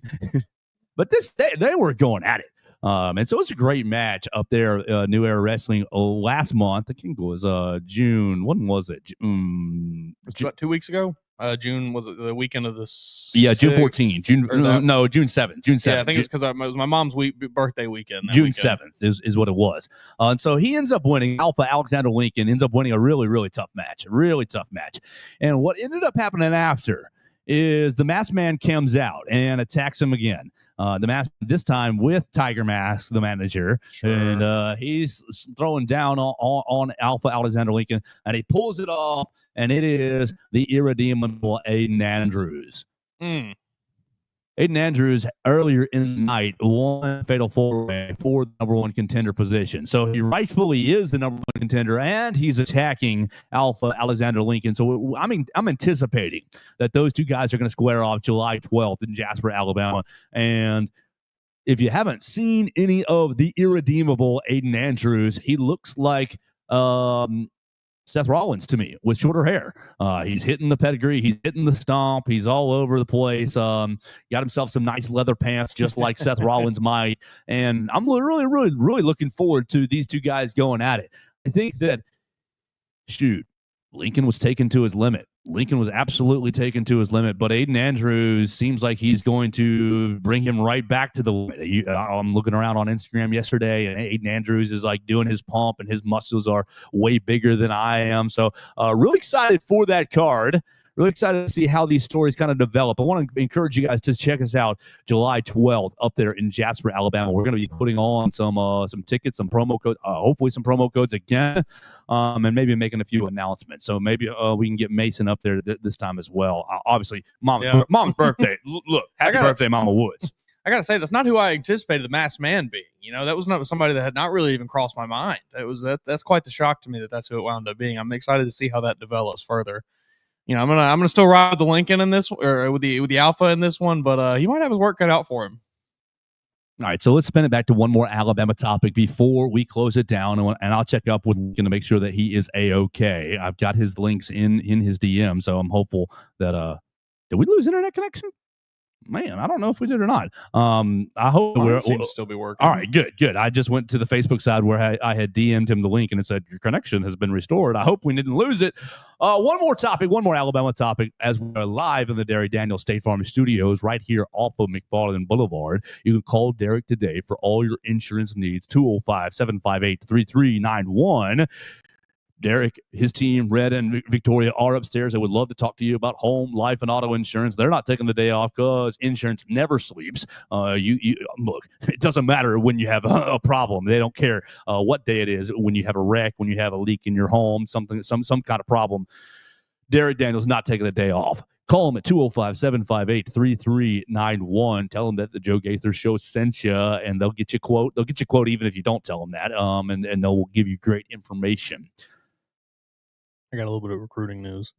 But they were going at it. And so it's a great match up there, New Era Wrestling last month. I think it was June. When was it? It's about 2 weeks ago. June, was it the weekend of the 6th? Yeah, June 14. June 7th. June 7th. Yeah, I think it's because it was my mom's birthday weekend. June 7th is what it was. And so he ends up winning. Alpha Alexander Lincoln ends up winning a really, really tough match. And what ended up happening after is the Masked Man comes out and attacks him again. The Mask this time with Tiger Mask, the manager, sure. And he's throwing down on Alpha Alexander Lincoln, and he pulls it off, and it is the irredeemable Aiden Andrews. Aiden Andrews earlier in the night won fatal four-way for the number one contender position. So he rightfully is the number one contender, and he's attacking Alpha Alexander Lincoln. So I'm anticipating that those two guys are going to square off July 12th in Jasper, Alabama. And if you haven't seen any of the irredeemable Aiden Andrews, he looks like Seth Rollins to me with shorter hair. He's hitting the pedigree. He's hitting the stomp. He's all over the place. Got himself some nice leather pants, just like Seth Rollins might. And I'm really, really, really looking forward to these two guys going at it. I think that, Lincoln was taken to his limit. Lincoln was absolutely taken to his limit, but Aiden Andrews seems like he's going to bring him right back to the limit. I'm looking around on Instagram yesterday, and Aiden Andrews is like doing his pump, and his muscles are way bigger than I am. So really excited for that card. Really excited to see how these stories kind of develop. I want to encourage you guys to check us out July 12th up there in Jasper, Alabama. We're going to be putting on some tickets, some promo codes, hopefully some promo codes again, and maybe making a few announcements. So maybe we can get Mason up there this time as well. Obviously, Mom's birthday. Look, happy birthday, Mama Woods. I got to say, that's not who I anticipated the masked man being. You know, that was not somebody that had not really even crossed my mind. That's quite the shock to me that's who it wound up being. I'm excited to see how that develops further. You know, I'm gonna still ride with the Lincoln in this, or with the Alpha in this one, but he might have his work cut out for him. All right, so let's spin it back to one more Alabama topic before we close it down, and I'll check up with Lincoln to make sure that he is A-okay. I've got his links in his DM, so I'm hopeful that did we lose internet connection? Man, I don't know if we did or not. I hope it seems to still be working. All right, good. I just went to the Facebook side where I had DM'd him the link, and it said your connection has been restored. I hope we didn't lose it. One more Alabama topic, as we're live in the Derek Daniels State Farm Studios right here off of McFarland Boulevard. You can call Derek today for all your insurance needs, 205-758-3391. Derek, his team, Red and Victoria, are upstairs. I would love to talk to you about home, life, and auto insurance. They're not taking the day off because insurance never sleeps. You look, it doesn't matter when you have a problem. They don't care what day it is. When you have a wreck, when you have a leak in your home, some kind of problem, Derek Daniels not taking the day off. Call them at 205-758-3391. Tell them that the Joe Gaither Show sent you, and they'll get you a quote. They'll get you a quote even if you don't tell them that, and they'll give you great information. I got a little bit of recruiting news.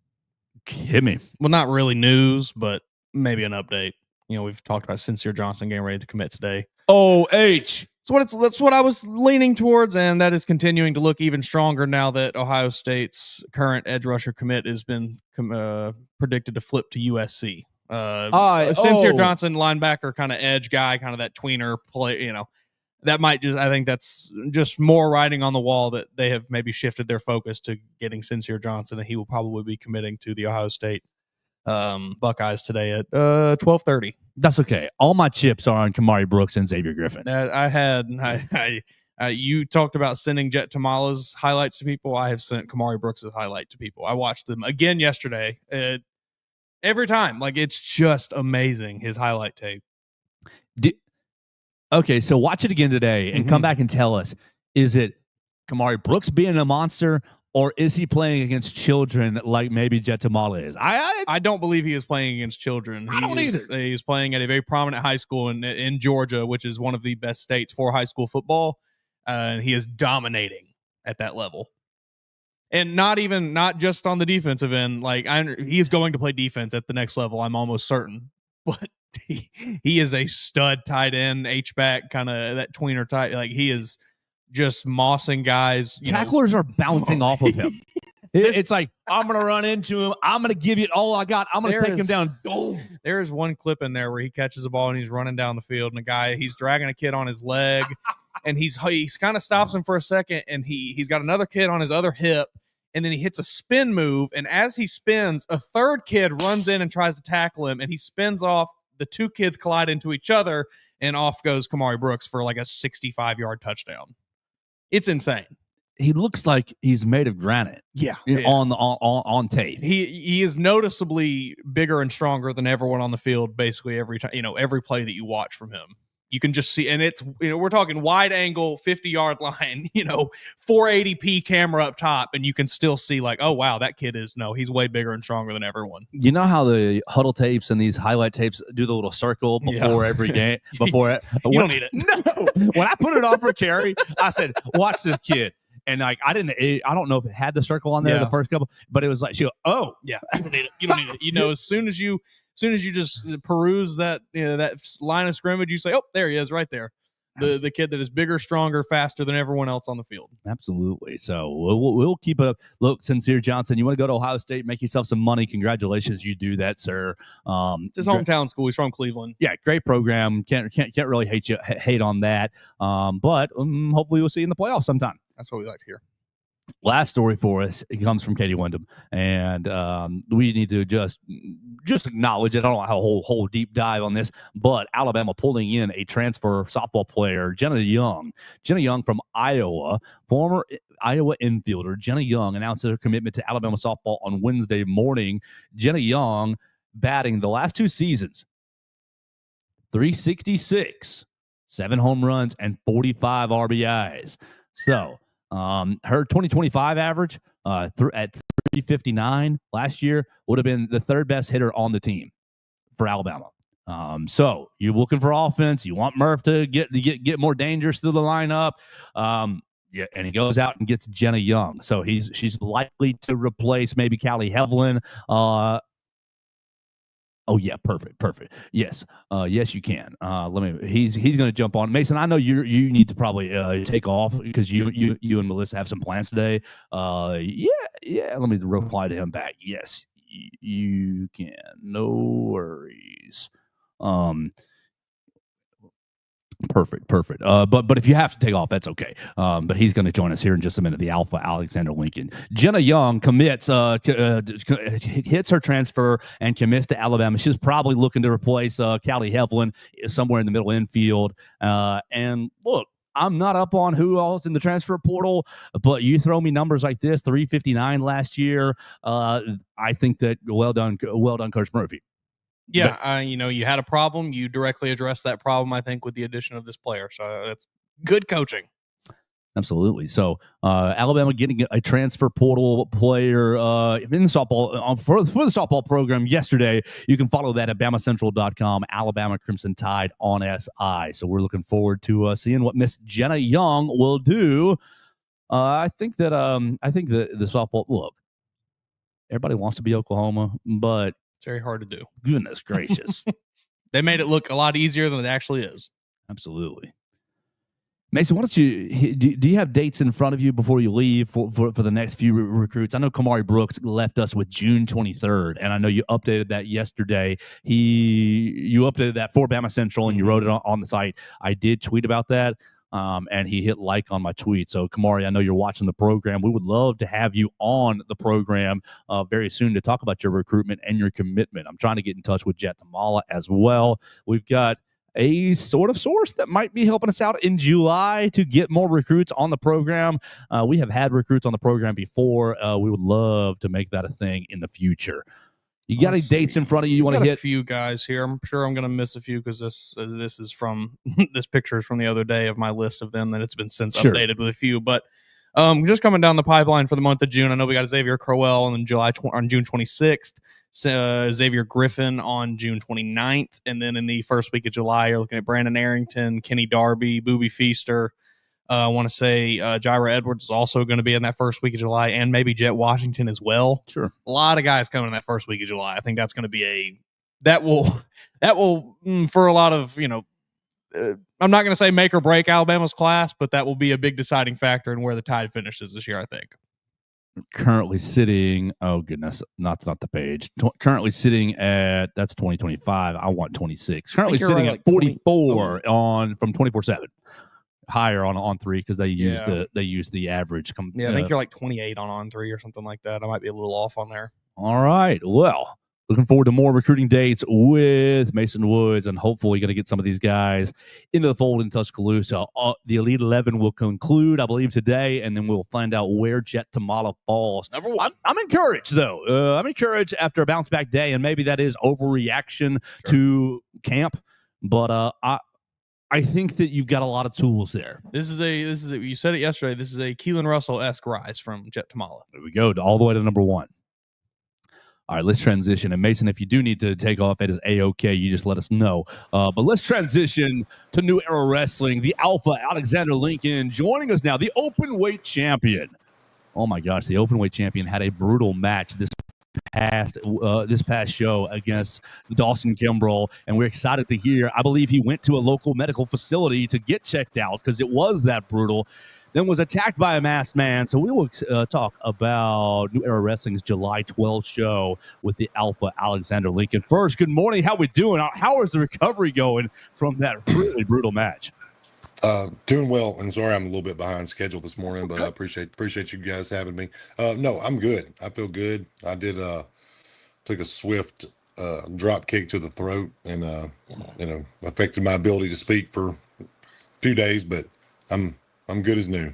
Hit me. Well, not really news, but maybe an update. You know, we've talked about Sincere Johnson getting ready to commit today. OH. That's what I was leaning towards, and that is continuing to look even stronger now that Ohio State's current edge rusher commit has been predicted to flip to USC. Sincere Johnson, linebacker, kind of edge guy, kind of that tweener play, you know. That might I think that's just more writing on the wall that they have maybe shifted their focus to getting Sincere Johnson, and he will probably be committing to the Ohio State Buckeyes today at 12:30. That's okay. All my chips are on Kamari Brooks and Xavier Griffin. You talked about sending Jet Tamala's highlights to people. I have sent Kamari Brooks' highlight to people. I watched them again yesterday. Every time, like, it's just amazing, his highlight tape. Okay, so watch it again today and come back and tell us, is it Kamari Brooks being a monster, or is he playing against children like maybe Jet Tamala is? I don't believe he is playing against children. I don't either. He's playing at a very prominent high school in Georgia, which is one of the best states for high school football, and he is dominating at that level. And not just on the defensive end. Like, he is going to play defense at the next level, I'm almost certain. But he is a stud tight end, H-back, kind of that tweener tight. Like, he is just mossing guys. Tacklers are bouncing off of him. It's like, I'm going to run into him. I'm going to give you all I got. I'm going to take him down. Boom. There is one clip in there where he catches the ball and he's running down the field, and he's dragging a kid on his leg, and he's kind of stops him for a second, and he's got another kid on his other hip, and then he hits a spin move, and as he spins, a third kid runs in and tries to tackle him, and he spins off. The two kids collide into each other, and off goes Kamari Brooks for like a 65-yard touchdown. It's insane. He looks like he's made of granite. Yeah. On tape. He is noticeably bigger and stronger than everyone on the field. Basically every time, every play that you watch from him, you can just see, and it's, we're talking wide angle, 50-yard line, 480p camera up top, and you can still see like, oh wow, that kid he's way bigger and stronger than everyone. You know how the huddle tapes and these highlight tapes do the little circle before every game? You don't need it. No. When I put it on for Carrie, I said, watch this kid. And like, I don't know if it had the circle on there the first couple, but it was like, she go, oh yeah, you don't need it. You don't need it. As soon as you just peruse that that line of scrimmage, you say, oh, there he is right there. The kid that is bigger, stronger, faster than everyone else on the field. Absolutely. So we'll keep it up. Look, Sincere Johnson, you want to go to Ohio State, make yourself some money. Congratulations, you do that, sir. It's his hometown school. He's from Cleveland. Yeah, great program. Can't really hate on that. But hopefully we'll see you in the playoffs sometime. That's what we like to hear. Last story for us, it comes from Katie Wyndham, and we need to just acknowledge it. I don't know how whole deep dive on this, but Alabama pulling in a transfer softball player, Jenna Young from Iowa, former Iowa infielder. Jenna Young announced her commitment to Alabama softball on Wednesday morning. Jenna Young batting the last 2 seasons, 366, 7 home runs, and 45 RBIs. So her 2025 average at 359 last year would have been the 3rd best hitter on the team for Alabama. So you're looking for offense. You want Murph to get more dangerous through the lineup. Yeah, and he goes out and gets Jenna Young. So she's likely to replace maybe Callie Hevlin. Oh yeah, perfect. Yes, yes, you can. He's going to jump on. Mason, I know you need to probably take off because you and Melissa have some plans today. Yeah. Let me reply to him back. Yes, you can. No worries. Perfect. But if you have to take off, that's okay. But he's going to join us here in just a minute. The Alpha Alexander Lincoln. Jenna Young commits, hits her transfer and commits to Alabama. She's probably looking to replace Callie Hevlin somewhere in the middle infield. And look, I'm not up on who else in the transfer portal, but you throw me numbers like this, 359 last year. I think that well done, Coach Murphy. Yeah, you had a problem. You directly addressed that problem, I think, with the addition of this player. So that's good coaching. Absolutely. So Alabama getting a transfer portal player in the softball for the softball program yesterday. You can follow that at BamaCentral.com. Alabama Crimson Tide on SI. So we're looking forward to seeing what Miss Jenna Young will do. I think that the softball look. Everybody wants to be Oklahoma, but it's very hard to do. Goodness gracious. They made it look a lot easier than it actually is. Absolutely. Mason, why don't do you have dates in front of you before you leave for the next few recruits? I know Kamari Brooks left us with June 23rd, and I know you updated that yesterday. You updated that for BamaCentral, and you wrote it on the site. I did tweet about that. And he hit like on my tweet. So, Kamari, I know you're watching the program. We would love to have you on the program very soon to talk about your recruitment and your commitment. I'm trying to get in touch with Jet Tamala as well. We've got a sort of source that might be helping us out in July to get more recruits on the program. We have had recruits on the program before. We would love to make that a thing in the future. You got any dates in front of you? You want to hit? A few guys here. I'm sure I'm going to miss a few because this is from this picture is from the other day of my list of them that it's been since updated with a few. But just coming down the pipeline for the month of June, I know we got Xavier Crowell on June 26th, Xavier Griffin on June 29th, and then in the first week of July, you're looking at Brandon Arrington, Kenny Darby, Boobie Feaster. I want to say Jira Edwards is also going to be in that first week of July, and maybe Jet Washington as well. Sure, a lot of guys coming in that first week of July. I think that's going to be that will for a lot of I'm not going to say make or break Alabama's class, but that will be a big deciding factor in where the Tide finishes this year. I think. Currently sitting, oh goodness, not the page. Currently sitting at that's 2025. I want 26. Currently sitting at 44 from 24/7. Higher on 3 because they use the average. I think you're like 28 on 3 or something like that. I might be a little off on there. All right. Well, looking forward to more recruiting dates with Mason Woods, and hopefully going to get some of these guys into the fold in Tuscaloosa. The Elite 11 will conclude, I believe, today, and then we'll find out where Jet Tamala falls. Number 1. I'm encouraged, though. I'm encouraged after a bounce-back day, and maybe that is overreaction to camp, but I think that you've got a lot of tools there. This is you said it yesterday. This is a Keelan Russell-esque rise from Jet Tamala. There we go, all the way to number 1. All right, let's transition. And Mason, if you do need to take off, it is A-OK. You just let us know. But let's transition to New Era Wrestling. The Alpha Alexander Lincoln joining us now, the open weight champion. Oh my gosh, the open weight champion had a brutal match this past show against Dawson Kimbrell, and we're excited to hear. I believe he went to a local medical facility to get checked out because it was that brutal. Then was attacked by a masked man. So we will talk about New Era Wrestling's July 12th show with the Alpha Alexander Lincoln. First, good morning. How we doing? How is the recovery going from that really brutal match? Doing well, and sorry I'm a little bit behind schedule this morning, but I appreciate you guys having me. No, I'm good. I feel good. I did took a swift drop kick to the throat, and affected my ability to speak for a few days, but I'm good as new.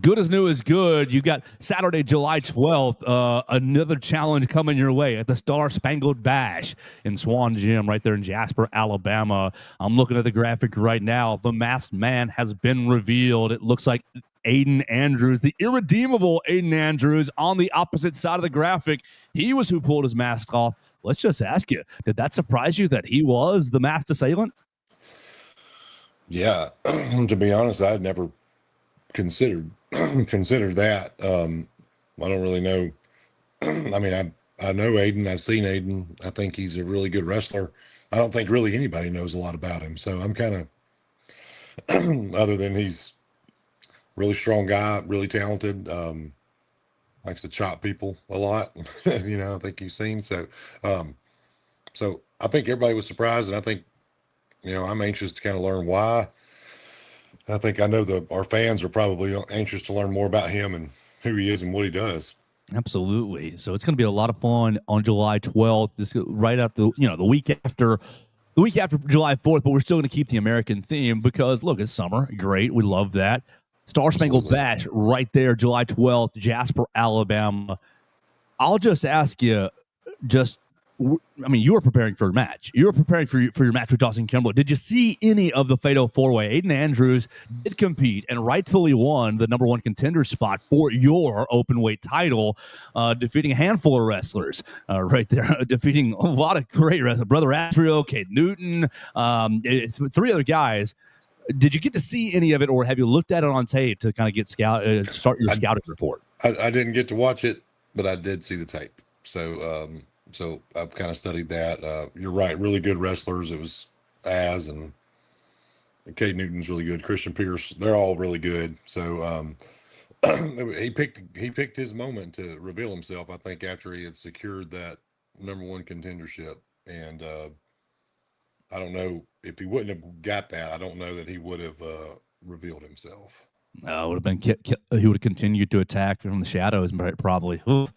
Good as new is good. You got Saturday, July 12th, another challenge coming your way at the Star Spangled Bash in Swan Gym right there in Jasper, Alabama. I'm looking at the graphic right now. The masked man has been revealed. It looks like Aiden Andrews, the irredeemable Aiden Andrews, on the opposite side of the graphic. He was who pulled his mask off. Let's just ask you, did that surprise you that he was the masked assailant? Yeah, to be honest, I'd never considered that. I don't really know. I mean, I know Aiden. I've seen Aiden. I think he's a really good wrestler. I don't think really anybody knows a lot about him. So I'm kind of, other than he's really strong guy, really talented, likes to chop people a lot. I think you've seen. Um, so I think everybody was surprised, and I think I'm anxious to kind of learn why. I think I know our fans are probably anxious to learn more about him and who he is and what he does. Absolutely. So it's going to be a lot of fun on July 12th. This right after the week after. The week after July 4th, but we're still going to keep the American theme because, look, it's summer. Great. We love that. Star Spangled Bash right there, July 12th, Jasper, Alabama. I'll just ask you, you were preparing for a match. You were preparing for your match with Dawson Kimbrough. Did you see any of the Fatal 4-Way? Aiden Andrews did compete and rightfully won the number one contender spot for your open weight title, defeating a handful of wrestlers right there, defeating a lot of great wrestlers. Brother Astrio, Kate Newton, three other guys. Did you get to see any of it, or have you looked at it on tape to kind of get start your scouting report? I didn't get to watch it, but I did see the tape. So I've kind of studied that. You're right. Really good wrestlers. It was and Kate Newton's really good. Christian Pierce, they're all really good. So he picked his moment to reveal himself, I think, after he had secured that number one contendership. And I don't know if he wouldn't have got that. I don't know that he would have revealed himself. Would have been he would have continued to attack from the shadows, probably. Oof.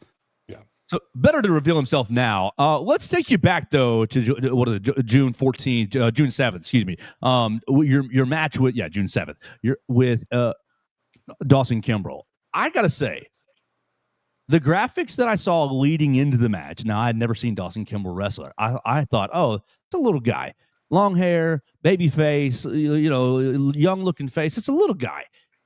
So better to reveal himself now. Let's take you back though to June 14th, June 7th. Excuse me. Your match with June 7th. You're with Dawson Kimbrough. I gotta say, the graphics that I saw leading into the match. Now I had never seen Dawson Kimbrough wrestler. I thought, oh, it's a little guy, long hair, baby face, young looking face. It's a little guy.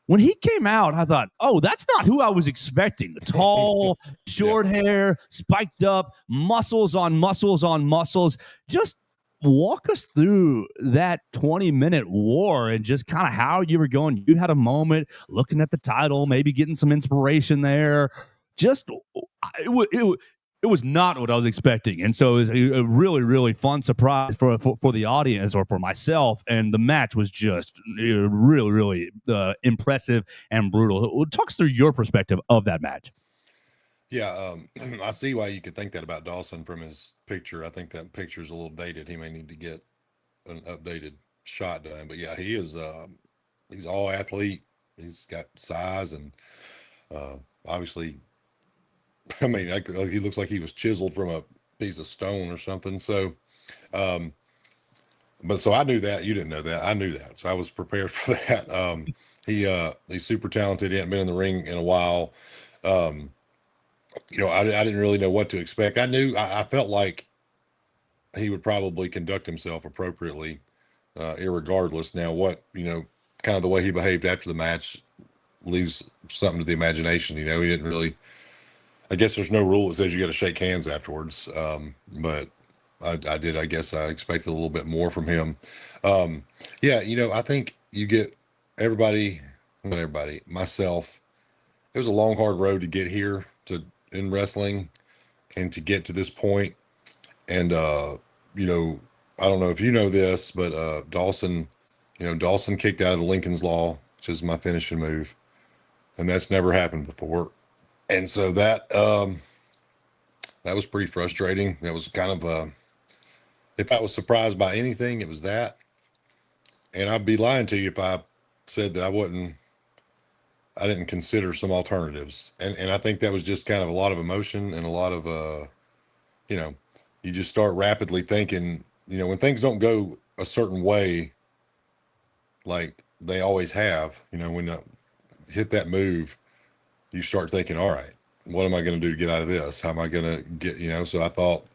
When he came out, I thought, oh, that's not who I was expecting. Tall, short hair, spiked up, muscles on muscles on muscles. Just walk us through that 20-minute war and just kind of how you were going. You had a moment looking at the title, maybe getting some inspiration there. Just it was not what I was expecting. And so it was a really, really fun surprise for the audience or for myself. And the match was just really, really impressive and brutal. Talk us through your perspective of that match. Yeah, I see why you could think that about Dawson from his picture. I think that picture is a little dated. He may need to get an updated shot done. But yeah, he is he's all athlete. He's got size and obviously, I mean, he looks like he was chiseled from a piece of stone or something. So, but so I knew that. You didn't know that. I knew that. So I was prepared for that. He's super talented. He hadn't been in the ring in a while. I didn't really know what to expect. I felt like he would probably conduct himself appropriately, irregardless. Now, kind of the way he behaved after the match leaves something to the imagination. He didn't really. I guess there's no rule that says you got to shake hands afterwards. But I did. I guess I expected a little bit more from him. I think you get myself. It was a long, hard road to get here in wrestling and to get to this point. And, I don't know if you know this, but Dawson kicked out of the Lincoln's Law, which is my finishing move. And that's never happened before. And so that was pretty frustrating. That was kind of if I was surprised by anything, it was that. and I'd be lying to you if I said that I didn't consider some alternatives. And I think that was just kind of a lot of emotion and a lot of, you know, you just start rapidly thinking, you know, when things don't go a certain way, like they always have, you know, when I hit that move, you start thinking, all right, what am I going to do to get out of this? How am I going to get, you know, so I thought,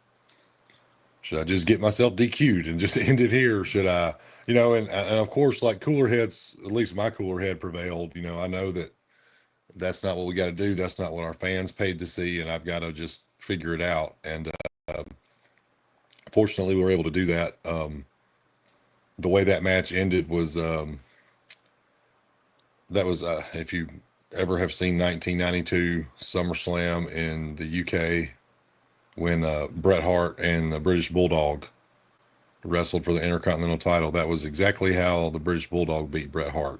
should I just get myself DQ'd and just end it here? Should I, you know, and of course, like cooler heads, at least my cooler head prevailed. You know, I know that that's not what we got to do. That's not what our fans paid to see. And I've got to just figure it out. And fortunately, we were able to do that. The way that match ended was, if you ever have seen 1992 SummerSlam in the UK, when Bret Hart and the British Bulldog wrestled for the Intercontinental title, that was exactly how the British Bulldog beat Bret Hart,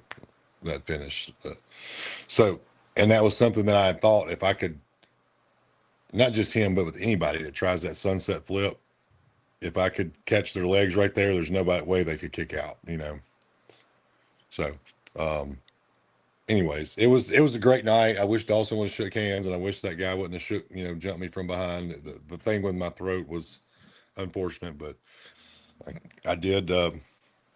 that finish. And that was something that I thought, if I could, not just him, but with anybody that tries that sunset flip, if I could catch their legs right there, there's no way they could kick out, you know. So, anyways, it was a great night. I wish Dawson would have shook hands, and I wish that guy wouldn't have jumped me from behind. The thing with my throat was unfortunate, but I did,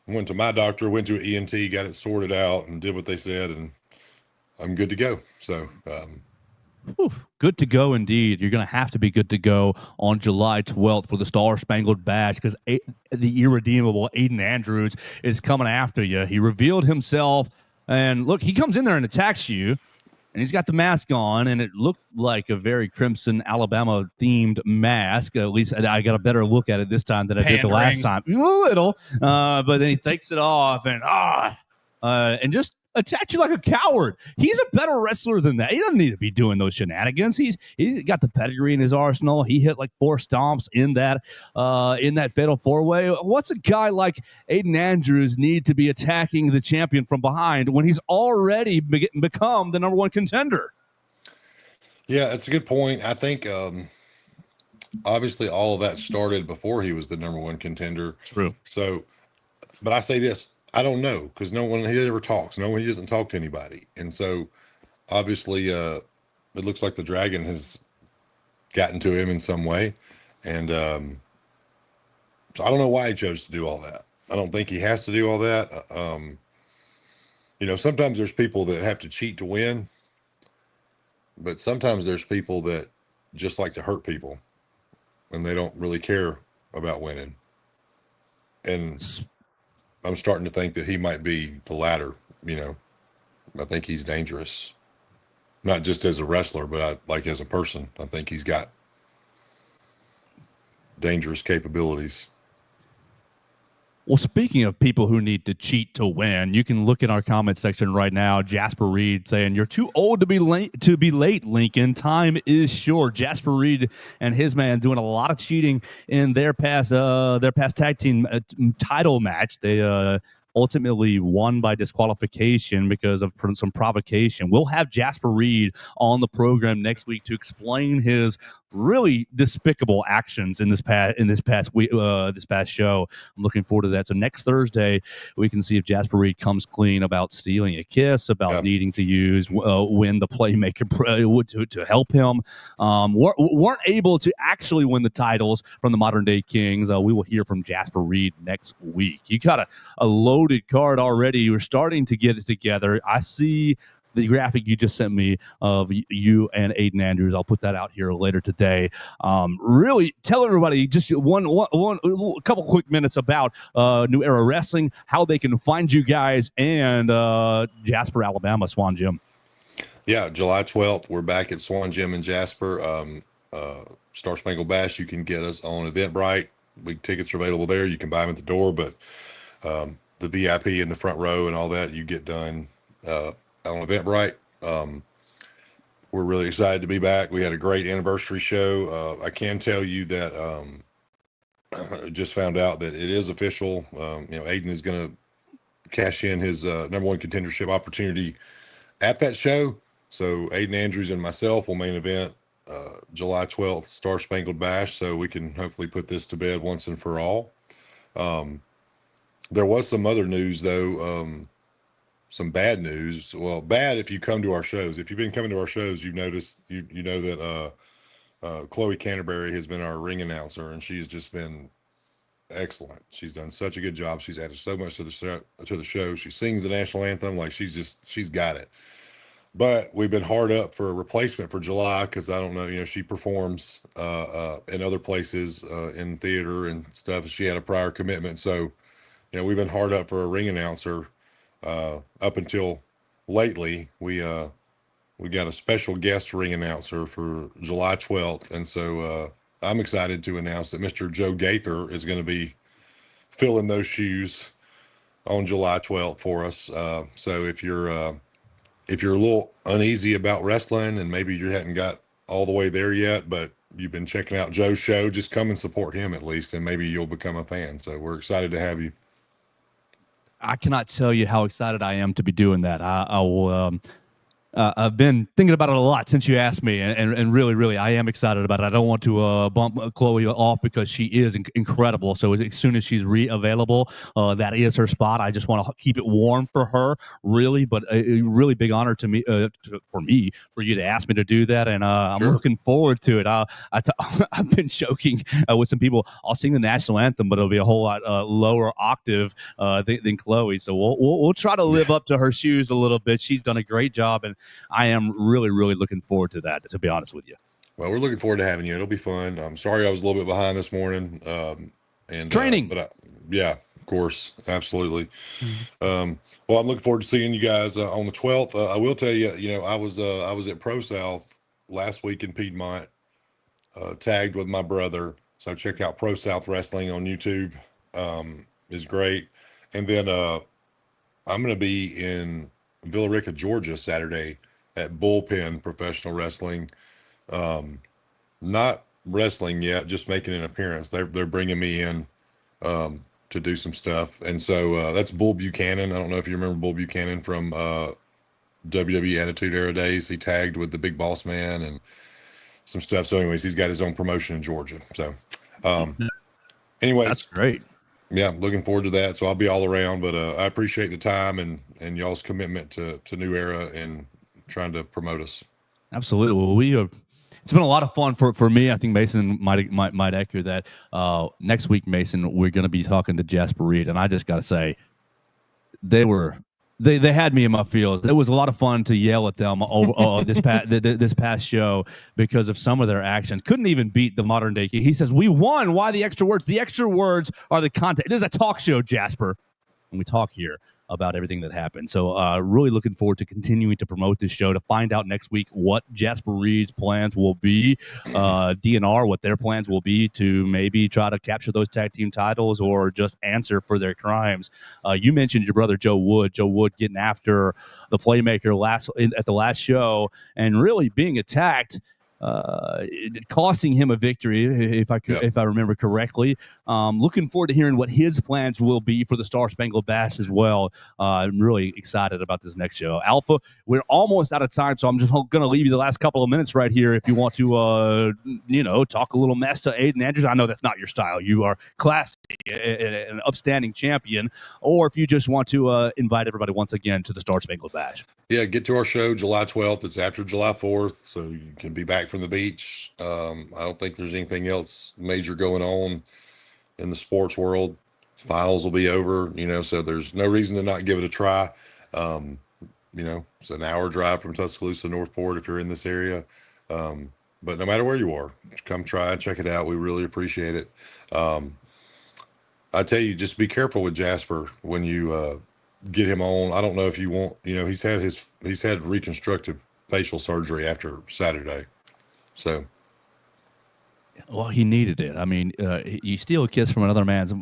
went to my doctor, went to an ENT, got it sorted out, and did what they said, and I'm good to go. So, Whew, good to go indeed. You're going to have to be good to go on July 12th for the Star Spangled Bash, because the irredeemable Aiden Andrews is coming after you. He revealed himself, and look, he comes in there and attacks you, and he's got the mask on, and it looked like a very Crimson Alabama themed mask. At least I got a better look at it this time than I did the last time. A little, but then he takes it off and just attacked you like a coward. He's a better wrestler than that. He doesn't need to be doing those shenanigans. He's got the pedigree in his arsenal. He hit like 4 stomps in that fatal 4-way. What's a guy like Aiden Andrews need to be attacking the champion from behind when he's already become the #1 contender? Yeah, that's a good point. I think obviously all of that started before he was the #1 contender. True. So, but I say this, I don't know, because he ever talks. He doesn't talk to anybody. And so obviously it looks like the dragon has gotten to him in some way. And so I don't know why he chose to do all that. I don't think he has to do all that. Sometimes there's people that have to cheat to win, but sometimes there's people that just like to hurt people and they don't really care about winning. And I'm starting to think that he might be the latter. I think he's dangerous, not just as a wrestler, but as a person. I think he's got dangerous capabilities. Well, speaking of people who need to cheat to win, you can look in our comment section right now. Jasper Reed saying, "You're too old to be late, Lincoln. Time is short." Jasper Reed and his man doing a lot of cheating in their past tag team title match. They ultimately won by disqualification because of some provocation. We'll have Jasper Reed on the program next week to explain his really despicable actions in this past show. I'm looking forward to that. So next Thursday, we can see if Jasper Reed comes clean about stealing a kiss, about needing to use win the playmaker to help him. Weren't able to actually win the titles from the modern day Kings. We will hear from Jasper Reed next week. You got a loaded card already. You're starting to get it together. I see the graphic you just sent me of you and Aiden Andrews. I'll put that out here later today. Really tell everybody just one couple quick minutes about New Era Wrestling, how they can find you guys, and Jasper, Alabama, Swan Gym. Yeah, July 12th, we're back at Swan Gym in Jasper. Star Spangled Bash, you can get us on Eventbrite. Big tickets are available there. You can buy them at the door, but the VIP in the front row and all that you get done on Eventbrite. We're really excited to be back. We had a great anniversary show. I can tell you that I just found out that it is official. Aiden is going to cash in his #1 contendership opportunity at that show. So Aiden Andrews and myself will main event July 12th, Star Spangled Bash, so we can hopefully put this to bed once and for all. There was some other news though, some bad news. Well, bad if you come to our shows. If you've been coming to our shows, you've noticed you know that Chloe Canterbury has been our ring announcer, and she's just been excellent. She's done such a good job. She's added so much to the show. She sings the national anthem like she's got it. But we've been hard up for a replacement for July because I don't know, she performs in other places in theater and stuff. She had a prior commitment, so we've been hard up for a ring announcer up until lately. We got a special guest ring announcer for July 12th, and so I'm excited to announce that Mr. Joe Gaither is going to be filling those shoes on July 12th for us. So if you're a little uneasy about wrestling and maybe you hadn't got all the way there yet, but you've been checking out Joe's show, just come and support him at least, and maybe you'll become a fan. So we're excited to have you. I cannot tell you how excited I am to be doing that. I will. I've been thinking about it a lot since you asked me, and really, I am excited about it. I don't want to bump Chloe off because she is incredible. So as soon as she's available, that is her spot. I just want to keep it warm for her, really. But a really big honor to me, for you to ask me to do that, and I'm looking forward to it. I've been joking with some people. I'll sing the national anthem, but it'll be a whole lot lower octave than Chloe. So we'll try to live up to her shoes a little bit. She's done a great job, and I am really looking forward to that, to be honest with you. Well, we're looking forward to having you. It'll be fun. I'm sorry I was a little bit behind this morning. And training. Yeah, of course. Absolutely. Well, I'm looking forward to seeing you guys on the 12th. I will tell you, I was at Pro South last week in Piedmont, tagged with my brother. So check out Pro South Wrestling on YouTube. Is great. And then I'm going to be in Villa Rica, Georgia, Saturday at Bullpen Professional Wrestling. Not wrestling yet, just making an appearance. They're bringing me in to do some stuff, and so that's Bull Buchanan. I don't know if you remember Bull Buchanan from WWE Attitude Era days. He tagged with the Big Boss Man and some stuff. So, anyways, he's got his own promotion in Georgia. So, anyways, that's great. Yeah, looking forward to that. So I'll be all around, but I appreciate the time and y'all's commitment to New Era and trying to promote us. Absolutely. Well, it's been a lot of fun for me. I think Mason might echo that. Next week, Mason, we're going to be talking to Jasper Reed, and I just got to say, they had me in my feels. It was a lot of fun to yell at them over this past show because of some of their actions. Couldn't even beat the modern day. He says, "We won. Why the extra words? The extra words are the content. It is a talk show, Jasper, and we talk here about everything that happened." So really looking forward to continuing to promote this show, to find out next week what Jasper Reed's plans will be, DNR, what their plans will be to maybe try to capture those tag team titles or just answer for their crimes. You mentioned your brother Joe Wood getting after the Playmaker at the last show and really being attacked, costing him a victory, if I remember correctly. Looking forward to hearing what his plans will be for the Star Spangled Bash as well. I'm really excited about this next show. Alpha, we're almost out of time, so I'm just going to leave you the last couple of minutes right here if you want to, talk a little mess to Aiden Andrews. I know that's not your style. You are classy, an upstanding champion. Or if you just want to invite everybody once again to the Star Spangled Bash. Yeah, get to our show July 12th. It's after July 4th, so you can be back from the beach. I don't think there's anything else major going on in the sports world. Finals will be over, so there's no reason to not give it a try. It's an hour drive from Tuscaloosa, Northport, if you're in this area. But no matter where you are, come try and check it out. We really appreciate it. I tell you, just be careful with Jasper when you get him on. I don't know if you want, he's had reconstructive facial surgery after Saturday. So. Well, he needed it. I mean, you steal a kiss from another man's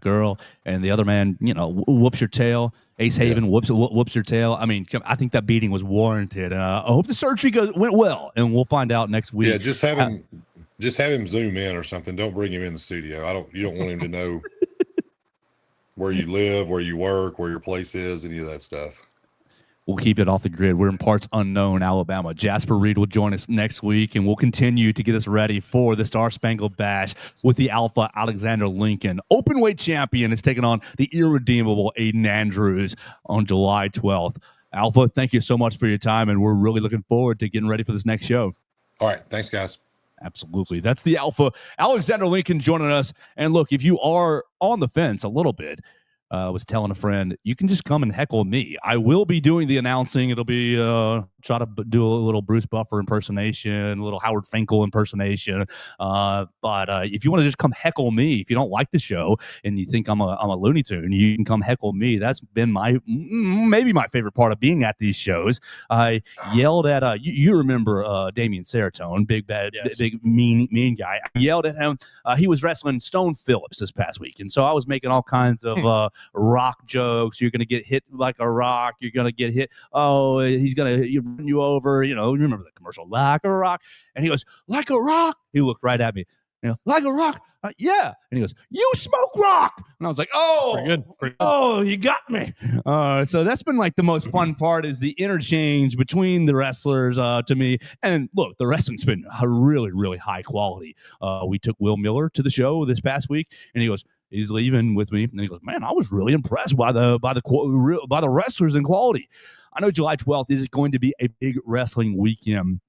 girl, and the other man, whoops your tail. Ace Haven whoops your tail. I mean, I think that beating was warranted. I hope the surgery went well, and we'll find out next week. Yeah, just have him zoom in or something. Don't bring him in the studio. You don't want him to know where you live, where you work, where your place is, any of that stuff. We'll keep it off the grid. We're in parts unknown, Alabama. Jasper Reed will join us next week, and we'll continue to get us ready for the Star Spangled Bash with the Alpha Alexander Lincoln. Openweight champion is taking on the irredeemable Aiden Andrews on July 12th. Alpha, thank you so much for your time, and we're really looking forward to getting ready for this next show. All right. Thanks, guys. Absolutely. That's the Alpha Alexander Lincoln joining us. And look, if you are on the fence a little bit, I was telling a friend, you can just come and heckle me. I will be doing the announcing. It'll be try to do a little Bruce Buffer impersonation, a little Howard Finkel impersonation. But if you want to just come heckle me, if you don't like the show and you think I'm a Looney Tune, you can come heckle me. That's been maybe my favorite part of being at these shows. I yelled at you remember Damian Seratone, big bad, yes. Big mean guy. I yelled at him. He was wrestling Stone Phillips this past week, and so I was making all kinds of rock jokes. You're going to get hit like a rock. You're going to get hit. Oh, he's going to run you over. You know, remember the commercial, like a rock. And he goes, like a rock. He looked right at me. You know, like a rock. Yeah. And he goes, you smoke rock. And I was like, oh, pretty good. Oh, you got me. So that's been like the most fun part is the interchange between the wrestlers to me. And look, the wrestling's been really, really high quality. We took Will Miller to the show this past week, and he goes, he's leaving with me, and he goes, man, I was really impressed by the wrestlers and quality. I know July 12th is going to be a big wrestling weekend.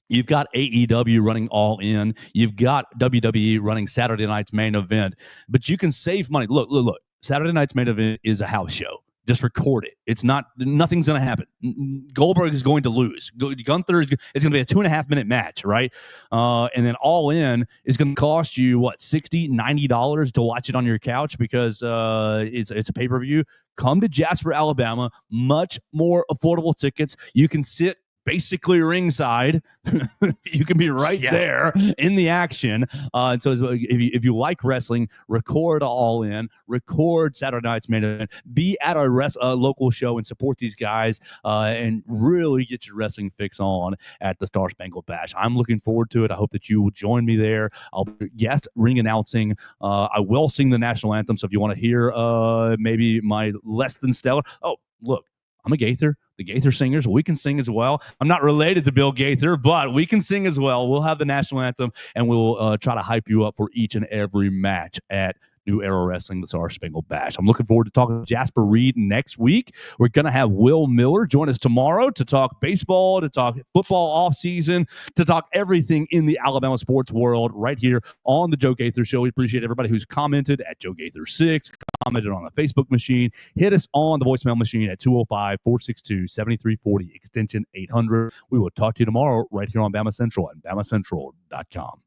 You've got AEW running All In. You've got WWE running Saturday night's main event. But you can save money. Look. Saturday night's main event is a house show. Just record it. It's not. Nothing's going to happen. Goldberg is going to lose. Gunther is going to be a 2.5-minute match, right? And then All In is going to cost you what, $60, $90 to watch it on your couch because it's a pay-per-view. Come to Jasper, Alabama. Much more affordable tickets. You can sit basically ringside. You can be right there in the action. And so if you like wrestling, record All In, record Saturday night's main event, be at a local show and support these guys and really get your wrestling fix on at the Star Spangled Bash. I'm looking forward to it. I hope that you will join me there. I'll be guest ring announcing. I will sing the national anthem. So if you want to hear maybe my less than stellar. Oh, look, I'm a Gaither. The Gaither singers, we can sing as well. I'm not related to Bill Gaither, but we can sing as well. We'll have the national anthem, and we'll try to hype you up for each and every match at New Era Wrestling, the Star Spangled Bash. I'm looking forward to talking to Jasper Reed next week. We're going to have Will Miller join us tomorrow to talk baseball, to talk football offseason, to talk everything in the Alabama sports world right here on the Joe Gaither Show. We appreciate everybody who's commented at Joe Gaither 6, commented on the Facebook machine. Hit us on the voicemail machine at 205-462-7340, extension 800. We will talk to you tomorrow right here on BamaCentral and BamaCentral.com.